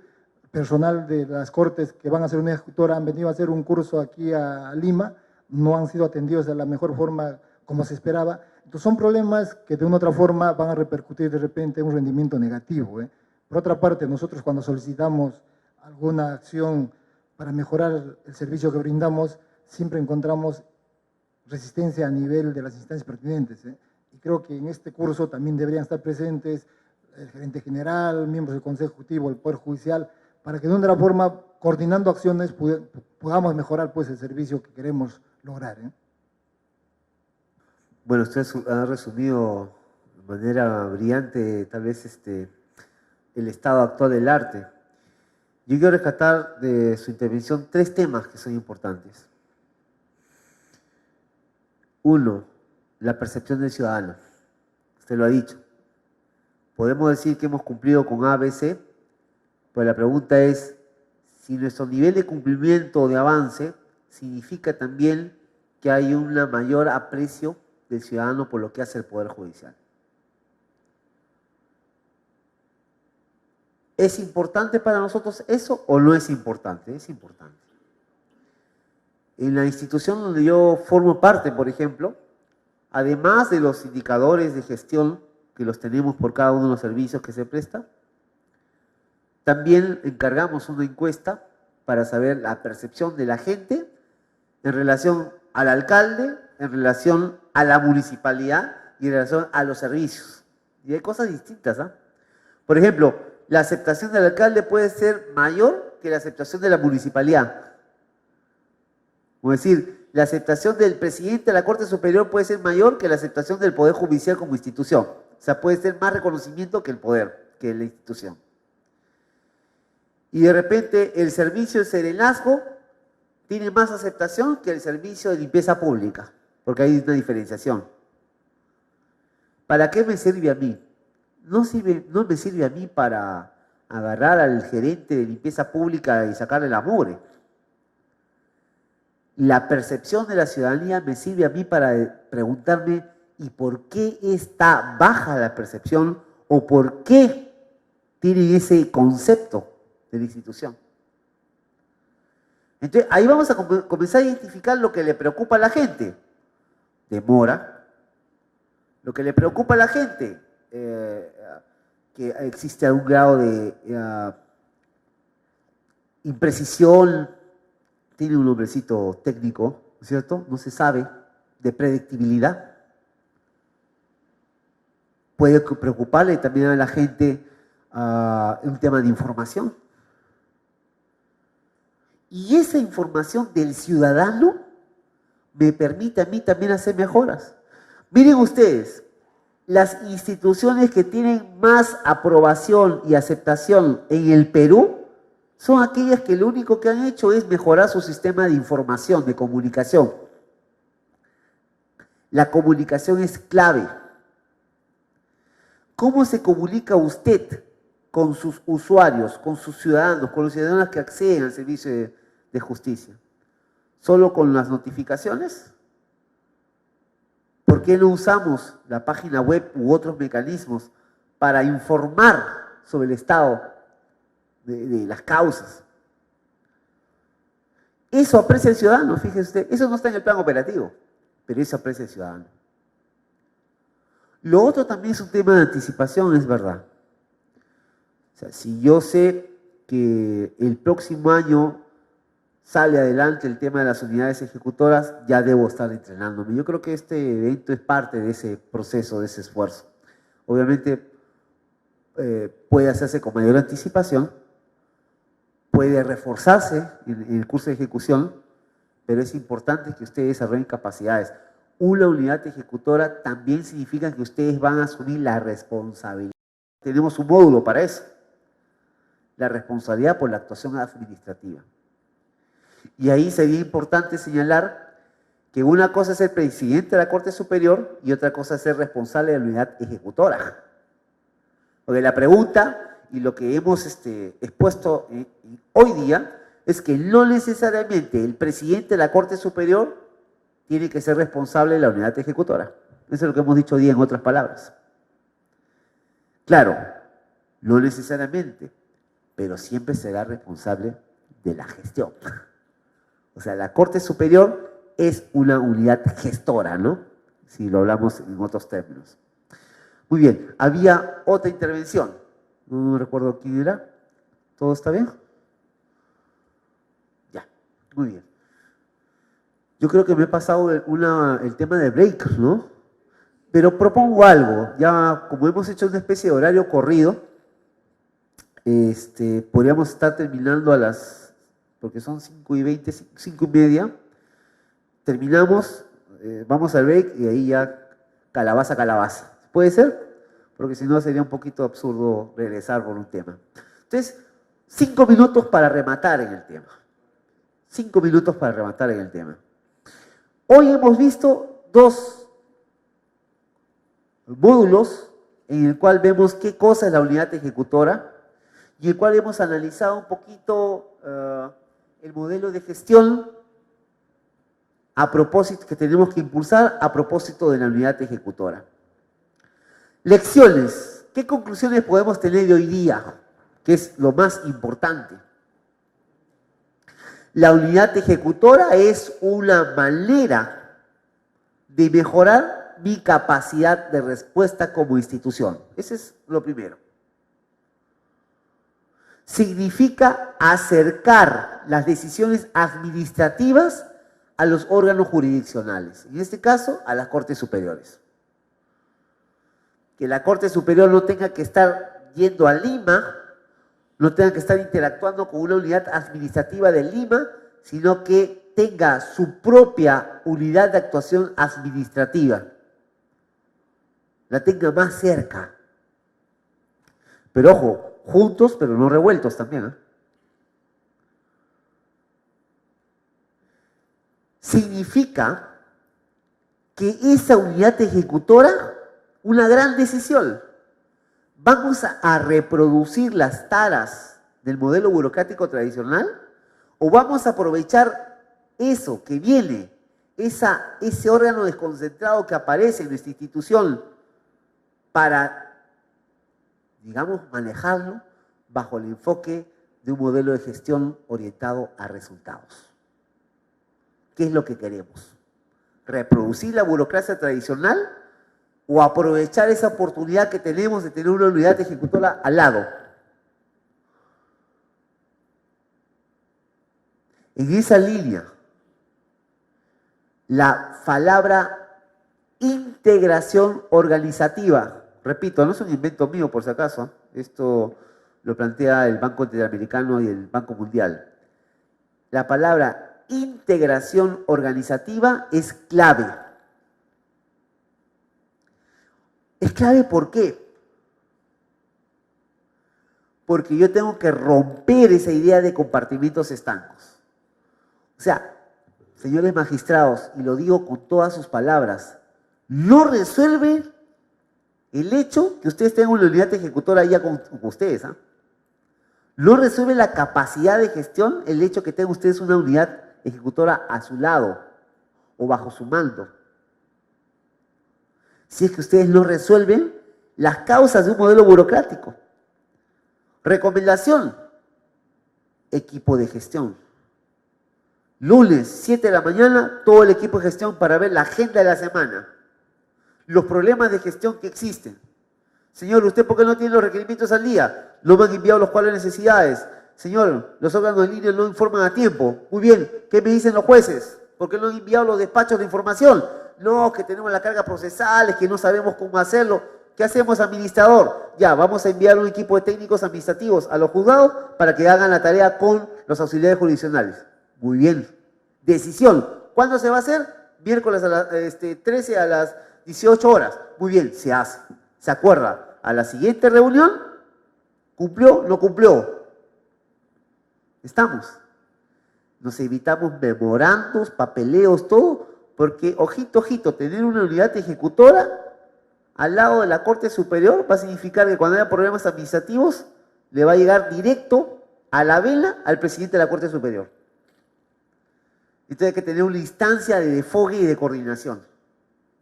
Personal de las Cortes que van a ser unidad ejecutora han venido a hacer un curso aquí a Lima, no han sido atendidos de la mejor forma como se esperaba. Entonces son problemas que de una u otra forma van a repercutir de repente en un rendimiento negativo. Por otra parte, nosotros cuando solicitamos alguna acción para mejorar el servicio que brindamos, siempre encontramos resistencia a nivel de las instancias pertinentes. Y creo que en este curso también deberían estar presentes el gerente general, miembros del Consejo Ejecutivo, el Poder Judicial, para que de una forma, coordinando acciones, podamos mejorar pues, el servicio que queremos lograr. Bueno, usted ha resumido de manera brillante tal vez el estado actual del arte. Yo quiero rescatar de su intervención 3 temas que son importantes. 1, la percepción del ciudadano. Usted lo ha dicho. Podemos decir que hemos cumplido con A, B, C, pues la pregunta es si nuestro nivel de cumplimiento o de avance significa también que hay un mayor aprecio del ciudadano por lo que hace el Poder Judicial. ¿Es importante para nosotros eso o no es importante? Es importante. En la institución donde yo formo parte, por ejemplo, además de los indicadores de gestión que los tenemos por cada uno de los servicios que se prestan, también encargamos una encuesta para saber la percepción de la gente en relación al alcalde, en relación a la municipalidad y en relación a los servicios. Y hay cosas distintas, ¿ah? Por ejemplo, la aceptación del alcalde puede ser mayor que la aceptación de la municipalidad. Es decir, la aceptación del presidente de la Corte Superior puede ser mayor que la aceptación del Poder Judicial como institución. O sea, puede ser más reconocimiento que el poder, que la institución. Y de repente el servicio de serenazgo tiene más aceptación que el servicio de limpieza pública, porque hay una diferenciación. ¿Para qué me sirve a mí? No me sirve a mí para agarrar al gerente de limpieza pública y sacarle la mugre. La percepción de la ciudadanía me sirve a mí para preguntarme ¿y por qué está baja la percepción o por qué tienen ese concepto de la institución? Entonces, ahí vamos a comenzar a identificar lo que le preocupa a la gente. Demora. Lo que le preocupa a la gente, que existe algún grado de imprecisión, tiene un nombrecito técnico, ¿no es cierto? No se sabe, de predictibilidad. Puede preocuparle también a la gente un tema de información. Y esa información del ciudadano me permite a mí también hacer mejoras. Miren ustedes, las instituciones que tienen más aprobación y aceptación en el Perú son aquellas que lo único que han hecho es mejorar su sistema de información, de comunicación. La comunicación es clave. ¿Cómo se comunica usted con sus usuarios, con sus ciudadanos, con los ciudadanos que acceden al servicio de justicia? ¿Solo con las notificaciones? ¿Por qué no usamos la página web u otros mecanismos para informar sobre el estado de las causas? Eso aprecia el ciudadano, fíjese usted. Eso no está en el plan operativo, pero eso aprecia el ciudadano. Lo otro también es un tema de anticipación, es verdad. O sea, si yo sé que el próximo año sale adelante el tema de las unidades ejecutoras, ya debo estar entrenándome. Yo creo que este evento es parte de ese proceso, de ese esfuerzo. Obviamente puede hacerse con mayor anticipación, puede reforzarse en el curso de ejecución, pero es importante que ustedes desarrollen capacidades. Una unidad ejecutora también significa que ustedes van a asumir la responsabilidad. Tenemos un módulo para eso. La responsabilidad por la actuación administrativa. Y ahí sería importante señalar que una cosa es ser presidente de la Corte Superior y otra cosa es ser responsable de la unidad ejecutora. Porque la pregunta y lo que hemos expuesto hoy día es que no necesariamente el presidente de la Corte Superior tiene que ser responsable de la unidad ejecutora. Eso es lo que hemos dicho hoy día en otras palabras. Claro, no necesariamente, pero siempre será responsable de la gestión. O sea, la Corte Superior es una unidad gestora, ¿no? Si lo hablamos en otros términos. Muy bien, había otra intervención. No recuerdo quién era. ¿Todo está bien? Ya, muy bien. Yo creo que me he pasado el tema de break, ¿no? Pero propongo algo, ya como hemos hecho una especie de horario corrido, podríamos estar terminando a las, porque son 5:20, 5:30, terminamos, vamos al break y ahí ya calabaza, calabaza. ¿Puede ser? Porque si no sería un poquito absurdo regresar por un tema. Entonces, 5 minutos para rematar en el tema. 5 minutos para rematar en el tema. Hoy hemos visto 2 módulos en el cual vemos qué cosa es la unidad ejecutora y el cual hemos analizado un poquito el modelo de gestión a propósito que tenemos que impulsar a propósito de la unidad ejecutora. Lecciones. ¿Qué conclusiones podemos tener de hoy día? Que es lo más importante. La unidad ejecutora es una manera de mejorar mi capacidad de respuesta como institución. Ese es lo primero. Significa acercar las decisiones administrativas a los órganos jurisdiccionales, en este caso a las Cortes Superiores. Que la Corte Superior no tenga que estar yendo a Lima, no tenga que estar interactuando con una unidad administrativa de Lima, sino que tenga su propia unidad de actuación administrativa. La tenga más cerca. Pero ojo, juntos pero no revueltos también, ¿eh? Significa que esa unidad ejecutora, una gran decisión, ¿vamos a reproducir las taras del modelo burocrático tradicional o vamos a aprovechar eso que viene, ese órgano desconcentrado que aparece en nuestra institución para, digamos, manejarlo bajo el enfoque de un modelo de gestión orientado a resultados? ¿Qué es lo que queremos? ¿Reproducir la burocracia tradicional o aprovechar esa oportunidad que tenemos de tener una unidad ejecutora al lado? En esa línea, la palabra integración organizativa, repito, no es un invento mío por si acaso, esto lo plantea el Banco Interamericano y el Banco Mundial. La palabra integración organizativa es clave. ¿Es clave por qué? Porque yo tengo que romper esa idea de compartimentos estancos. O sea, señores magistrados, y lo digo con todas sus palabras, no resuelve el hecho que ustedes tengan una unidad ejecutora ya con ustedes, ¿ah? No resuelve la capacidad de gestión el hecho que tengan ustedes una unidad ejecutora a su lado o bajo su mando. Si es que ustedes no resuelven las causas de un modelo burocrático. Recomendación, equipo de gestión. Lunes, 7 de la mañana, todo el equipo de gestión para ver la agenda de la semana. Los problemas de gestión que existen. Señor, ¿usted por qué no tiene los requerimientos al día? No me han enviado los cuadros de necesidades. Señor, los órganos en línea no informan a tiempo. Muy bien, ¿qué me dicen los jueces? ¿Por qué no han enviado los despachos de información? No, que tenemos la carga procesal, es que no sabemos cómo hacerlo. ¿Qué hacemos, administrador? Ya, vamos a enviar un equipo de técnicos administrativos a los juzgados para que hagan la tarea con los auxiliares jurisdiccionales. Muy bien. Decisión. ¿Cuándo se va a hacer? Miércoles a las 13 a las 18 horas. Muy bien, se hace. ¿Se acuerda? A la siguiente reunión, ¿cumplió? ¿No cumplió? Estamos. Nos evitamos memorandos, papeleos, todo, porque, ojito, ojito, tener una unidad ejecutora al lado de la Corte Superior va a significar que cuando haya problemas administrativos le va a llegar directo a la vela al presidente de la Corte Superior. Entonces hay que tener una instancia de desfogue y de coordinación.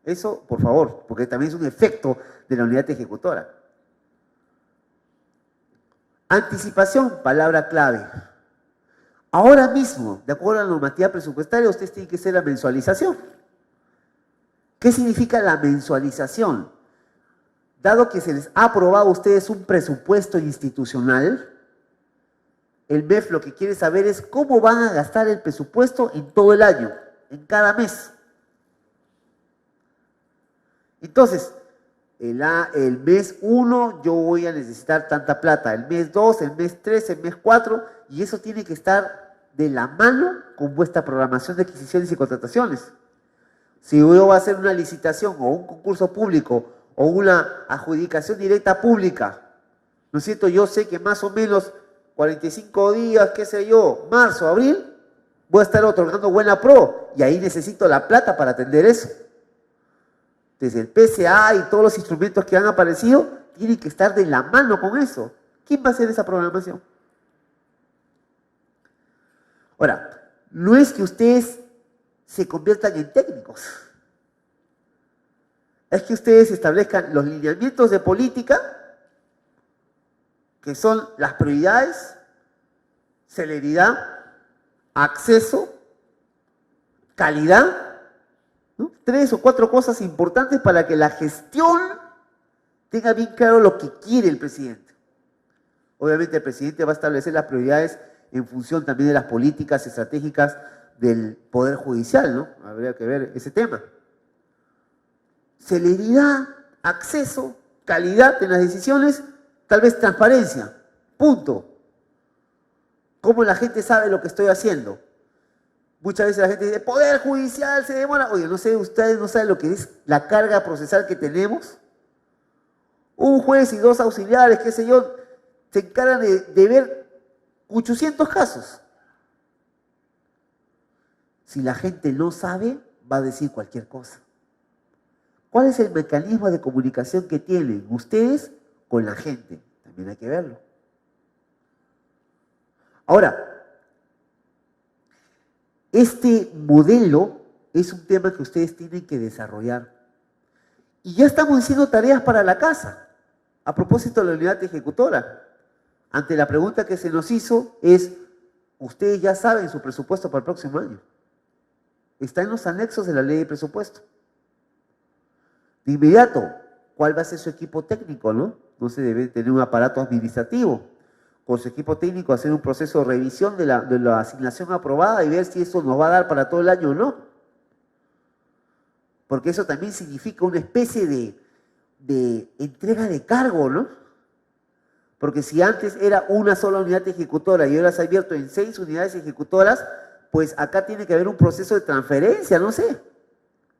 Eso, por favor, porque también es un efecto de la unidad ejecutora. Anticipación, palabra clave. Ahora mismo, de acuerdo a la normativa presupuestaria, ustedes tienen que hacer la mensualización. ¿Qué significa la mensualización? Dado que se les ha aprobado a ustedes un presupuesto institucional, el MEF lo que quiere saber es cómo van a gastar el presupuesto en todo el año, en cada mes. Entonces, el mes 1 yo voy a necesitar tanta plata, el mes 2, el mes 3, el mes 4, y eso tiene que estar de la mano con vuestra programación de adquisiciones y contrataciones. Si yo voy a hacer una licitación o un concurso público o una adjudicación directa pública, ¿no es cierto? Yo sé que más o menos 45 días, qué sé yo, marzo, abril, voy a estar otorgando buena pro y ahí necesito la plata para atender eso. Desde el PCA y todos los instrumentos que han aparecido, tienen que estar de la mano con eso. ¿Quién va a hacer esa programación? Ahora, no es que ustedes se conviertan en técnicos. Es que ustedes establezcan los lineamientos de política, que son las prioridades, celeridad, acceso, calidad, ¿no? 3 o 4 cosas importantes para que la gestión tenga bien claro lo que quiere el presidente. Obviamente el presidente va a establecer las prioridades en función también de las políticas estratégicas del Poder Judicial, ¿no? Habría que ver ese tema. Celeridad, acceso, calidad en las decisiones, tal vez transparencia, punto. ¿Cómo la gente sabe lo que estoy haciendo? Muchas veces la gente dice, Poder Judicial se demora. Oye, no sé, ustedes no saben lo que es la carga procesal que tenemos. Un juez y 2 auxiliares, qué sé yo, se encargan de ver 800 casos. Si la gente no sabe, va a decir cualquier cosa. ¿Cuál es el mecanismo de comunicación que tienen ustedes con la gente? También hay que verlo. Ahora, este modelo es un tema que ustedes tienen que desarrollar. Y ya estamos haciendo tareas para la casa. A propósito de la unidad ejecutora, ante la pregunta que se nos hizo es, ustedes ya saben su presupuesto para el próximo año. Está en los anexos de la ley de presupuesto. De inmediato, ¿cuál va a ser su equipo técnico, no? No se debe tener un aparato administrativo. Con su equipo técnico hacer un proceso de revisión de la asignación aprobada y ver si eso nos va a dar para todo el año o no. Porque eso también significa una especie de entrega de cargo, ¿no? Porque si antes era una sola unidad ejecutora y ahora se ha abierto en 6 unidades ejecutoras, pues acá tiene que haber un proceso de transferencia, no sé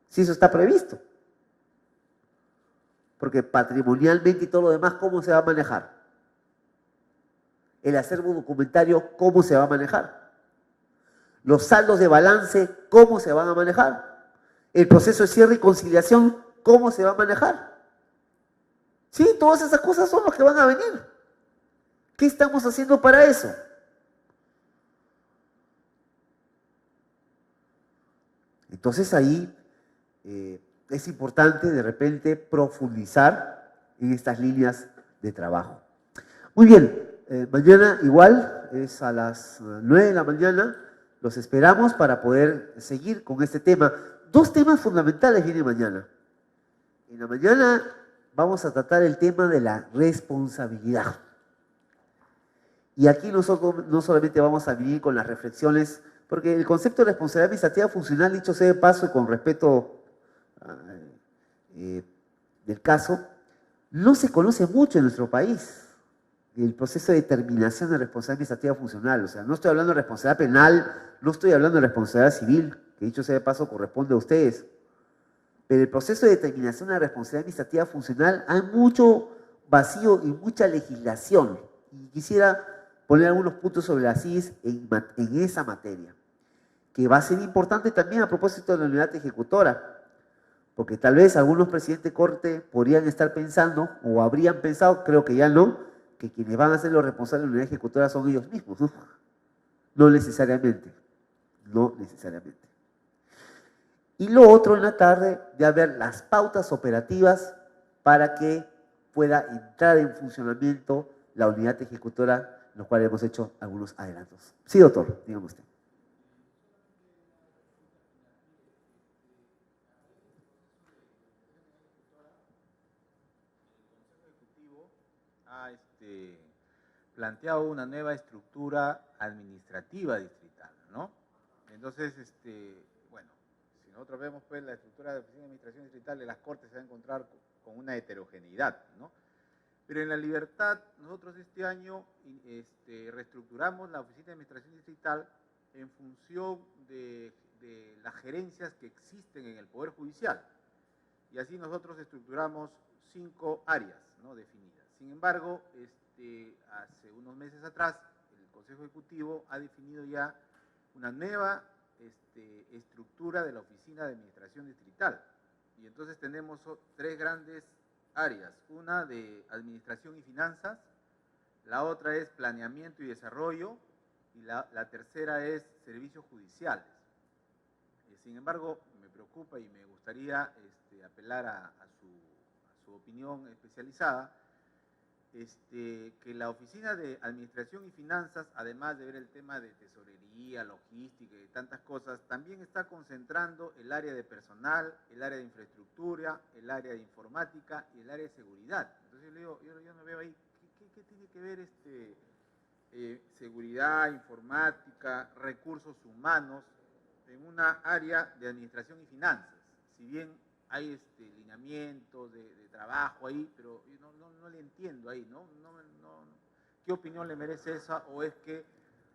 si eso está previsto. Porque patrimonialmente y todo lo demás, ¿cómo se va a manejar? El acervo documentario, ¿cómo se va a manejar? Los saldos de balance, ¿cómo se van a manejar? El proceso de cierre y conciliación, ¿cómo se va a manejar? Sí, todas esas cosas son las que van a venir. ¿Qué estamos haciendo para eso? Entonces ahí es importante de repente profundizar en estas líneas de trabajo. Muy bien, mañana igual es a las 9 de la mañana, los esperamos para poder seguir con este tema. 2 temas fundamentales vienen mañana. En la mañana vamos a tratar el tema de la responsabilidad. Y aquí nosotros no solamente vamos a vivir con las reflexiones, porque el concepto de responsabilidad administrativa funcional, dicho sea de paso y con respeto del caso, no se conoce mucho en nuestro país. El proceso de determinación de responsabilidad administrativa funcional. O sea, no estoy hablando de responsabilidad penal, no estoy hablando de responsabilidad civil, que dicho sea de paso corresponde a ustedes. Pero el proceso de determinación de responsabilidad administrativa funcional hay mucho vacío y mucha legislación. Y quisiera poner algunos puntos sobre las IES en esa materia, que va a ser importante también a propósito de la unidad ejecutora, porque tal vez algunos presidentes de corte podrían estar pensando, o habrían pensado, creo que ya no, que quienes van a ser los responsables de la unidad ejecutora son ellos mismos, ¿no? No necesariamente, no necesariamente. Y lo otro en la tarde, ya ver las pautas operativas para que pueda entrar en funcionamiento la unidad ejecutora, en lo cual hemos hecho algunos adelantos. Sí, doctor, dígame usted. Ha planteado una nueva estructura administrativa distrital, ¿no? Entonces, bueno, si nosotros vemos pues la estructura de oficina de administración distrital de las Cortes, se va a encontrar con una heterogeneidad, ¿no? Pero en La Libertad, nosotros este año reestructuramos la oficina de administración distrital en función de las gerencias que existen en el Poder Judicial. Y así nosotros estructuramos 5 áreas, ¿no?, definidas. Sin embargo, hace unos meses atrás, el Consejo Ejecutivo ha definido ya una nueva estructura de la oficina de administración distrital. Y entonces tenemos 3 grandes áreas, una de administración y finanzas, la otra es planeamiento y desarrollo, y la tercera es servicios judiciales. Sin embargo, me preocupa y me gustaría apelar a su opinión especializada, que la oficina de administración y finanzas, además de ver el tema de tesorería, logística y tantas cosas, también está concentrando el área de personal, el área de infraestructura, el área de informática y el área de seguridad. Entonces yo no veo ahí, ¿qué tiene que ver seguridad, informática, recursos humanos en una área de administración y finanzas? Si bien hay lineamientos de trabajo ahí, pero yo no le entiendo ahí, ¿no? ¿Qué opinión le merece esa? ¿O es que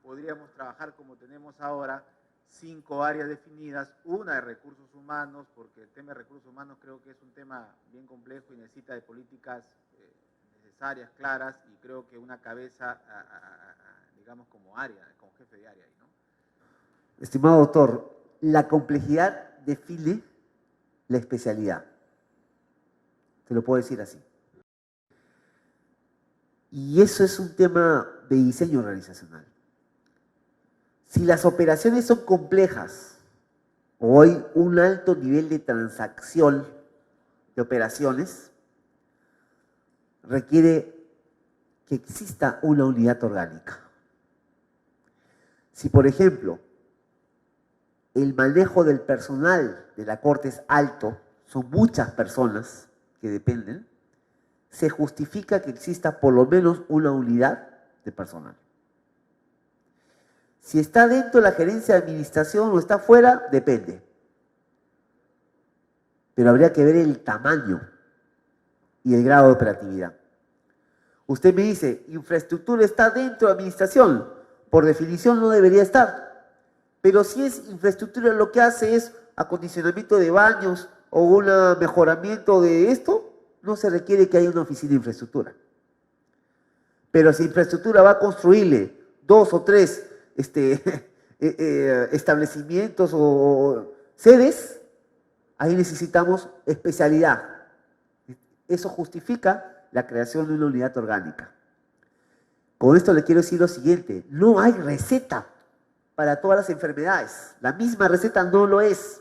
podríamos trabajar como tenemos ahora, 5 áreas definidas, una de recursos humanos, porque el tema de recursos humanos creo que es un tema bien complejo y necesita de políticas necesarias, claras, y creo que una cabeza, digamos, como área, como jefe de área ahí, ¿no? Estimado doctor, la complejidad define la especialidad. Te lo puedo decir así. Y eso es un tema de diseño organizacional. Si las operaciones son complejas o hay un alto nivel de transacción de operaciones, requiere que exista una unidad orgánica. Si, por ejemplo, el manejo del personal de la Corte es alto, son muchas personas que dependen, se justifica que exista por lo menos una unidad de personal. Si está dentro de la gerencia de administración o está fuera, depende. Pero habría que ver el tamaño y el grado de operatividad. Usted me dice, infraestructura está dentro de administración, por definición no debería estar. Pero si es infraestructura, lo que hace es acondicionamiento de baños o un mejoramiento de esto, no se requiere que haya una oficina de infraestructura. Pero si infraestructura va a construirle 2 o 3 establecimientos o sedes, ahí necesitamos especialidad. Eso justifica la creación de una unidad orgánica. Con esto le quiero decir lo siguiente, no hay receta para todas las enfermedades. La misma receta no lo es.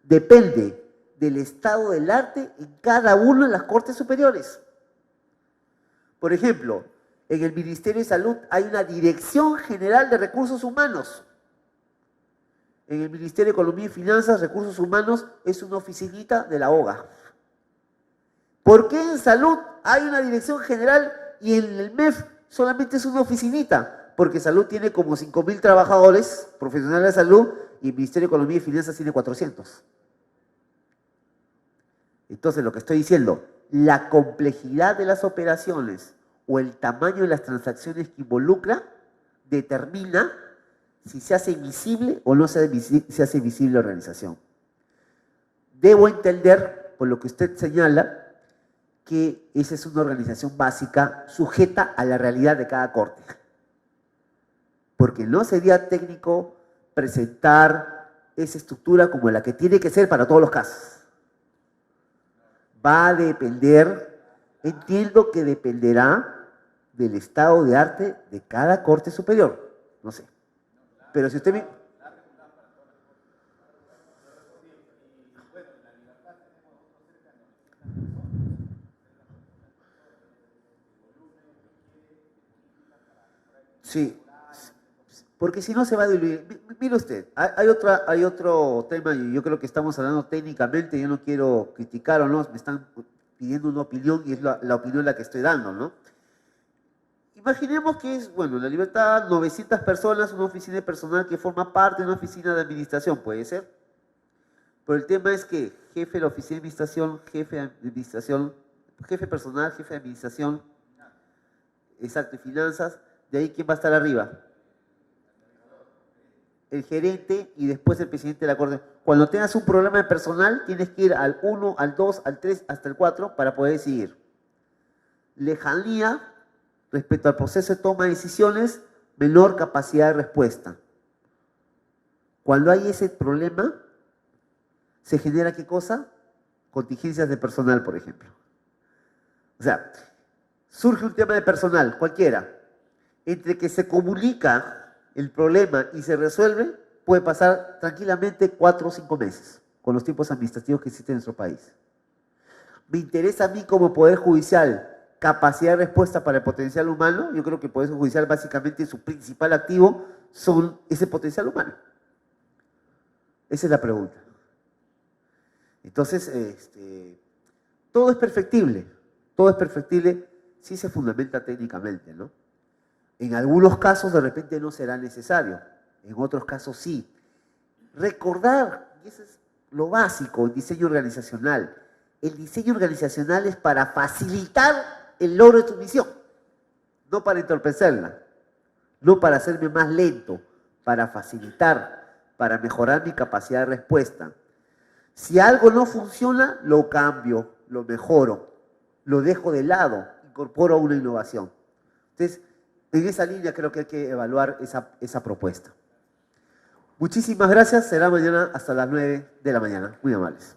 Depende del estado del arte en cada una de las Cortes Superiores. Por ejemplo, en el Ministerio de Salud hay una Dirección General de Recursos Humanos. En el Ministerio de Economía y Finanzas, Recursos Humanos es una oficinita de la OGA. ¿Por qué en Salud hay una Dirección General y en el MEF solamente es una oficinita? Porque Salud tiene como 5.000 trabajadores profesionales de salud y el Ministerio de Economía y Finanzas tiene 400. Entonces, lo que estoy diciendo, la complejidad de las operaciones o el tamaño de las transacciones que involucra determina si se hace visible o no se hace visible la organización. Debo entender, por lo que usted señala, que esa es una organización básica sujeta a la realidad de cada corte. Porque no sería técnico presentar esa estructura como la que tiene que ser para todos los casos. Va a depender, entiendo que dependerá del estado de arte de cada Corte Superior, no sé. Pero si usted me... Sí, porque si no se va a diluir. Mire usted, hay otro tema y yo creo que estamos hablando técnicamente, yo no quiero criticar o no, me están pidiendo una opinión y es la opinión la que estoy dando, ¿no? Imaginemos que es, bueno, La Libertad, 900 personas, una oficina de personal que forma parte de una oficina de administración, ¿puede ser? Pero el tema es que jefe de la oficina de administración, jefe personal, jefe de administración, exacto, y finanzas, de ahí ¿quién va a estar arriba? El gerente y después el presidente de la Corte. Cuando tengas un problema de personal, tienes que ir al 1, al 2, al 3, hasta el 4 para poder decidir. Lejanía respecto al proceso de toma de decisiones, menor capacidad de respuesta. Cuando hay ese problema, se genera ¿qué cosa? Contingencias de personal, por ejemplo. O sea, surge un tema de personal, cualquiera. Entre que se comunica el problema y se resuelve, puede pasar tranquilamente 4 o 5 meses con los tiempos administrativos que existen en nuestro país. Me interesa a mí como Poder Judicial capacidad de respuesta para el potencial humano. Yo creo que el Poder Judicial básicamente su principal activo son ese potencial humano. Esa es la pregunta. Entonces, todo es perfectible si se fundamenta técnicamente, ¿no? En algunos casos de repente no será necesario, en otros casos sí. Recordar, y eso es lo básico, el diseño organizacional. El diseño organizacional es para facilitar el logro de tu misión, no para entorpecerla, no para hacerme más lento, para facilitar, para mejorar mi capacidad de respuesta. Si algo no funciona, lo cambio, lo mejoro, lo dejo de lado, incorporo una innovación. Entonces, en esa línea creo que hay que evaluar esa propuesta. Muchísimas gracias. Será mañana hasta las 9 de la mañana. Muy amables.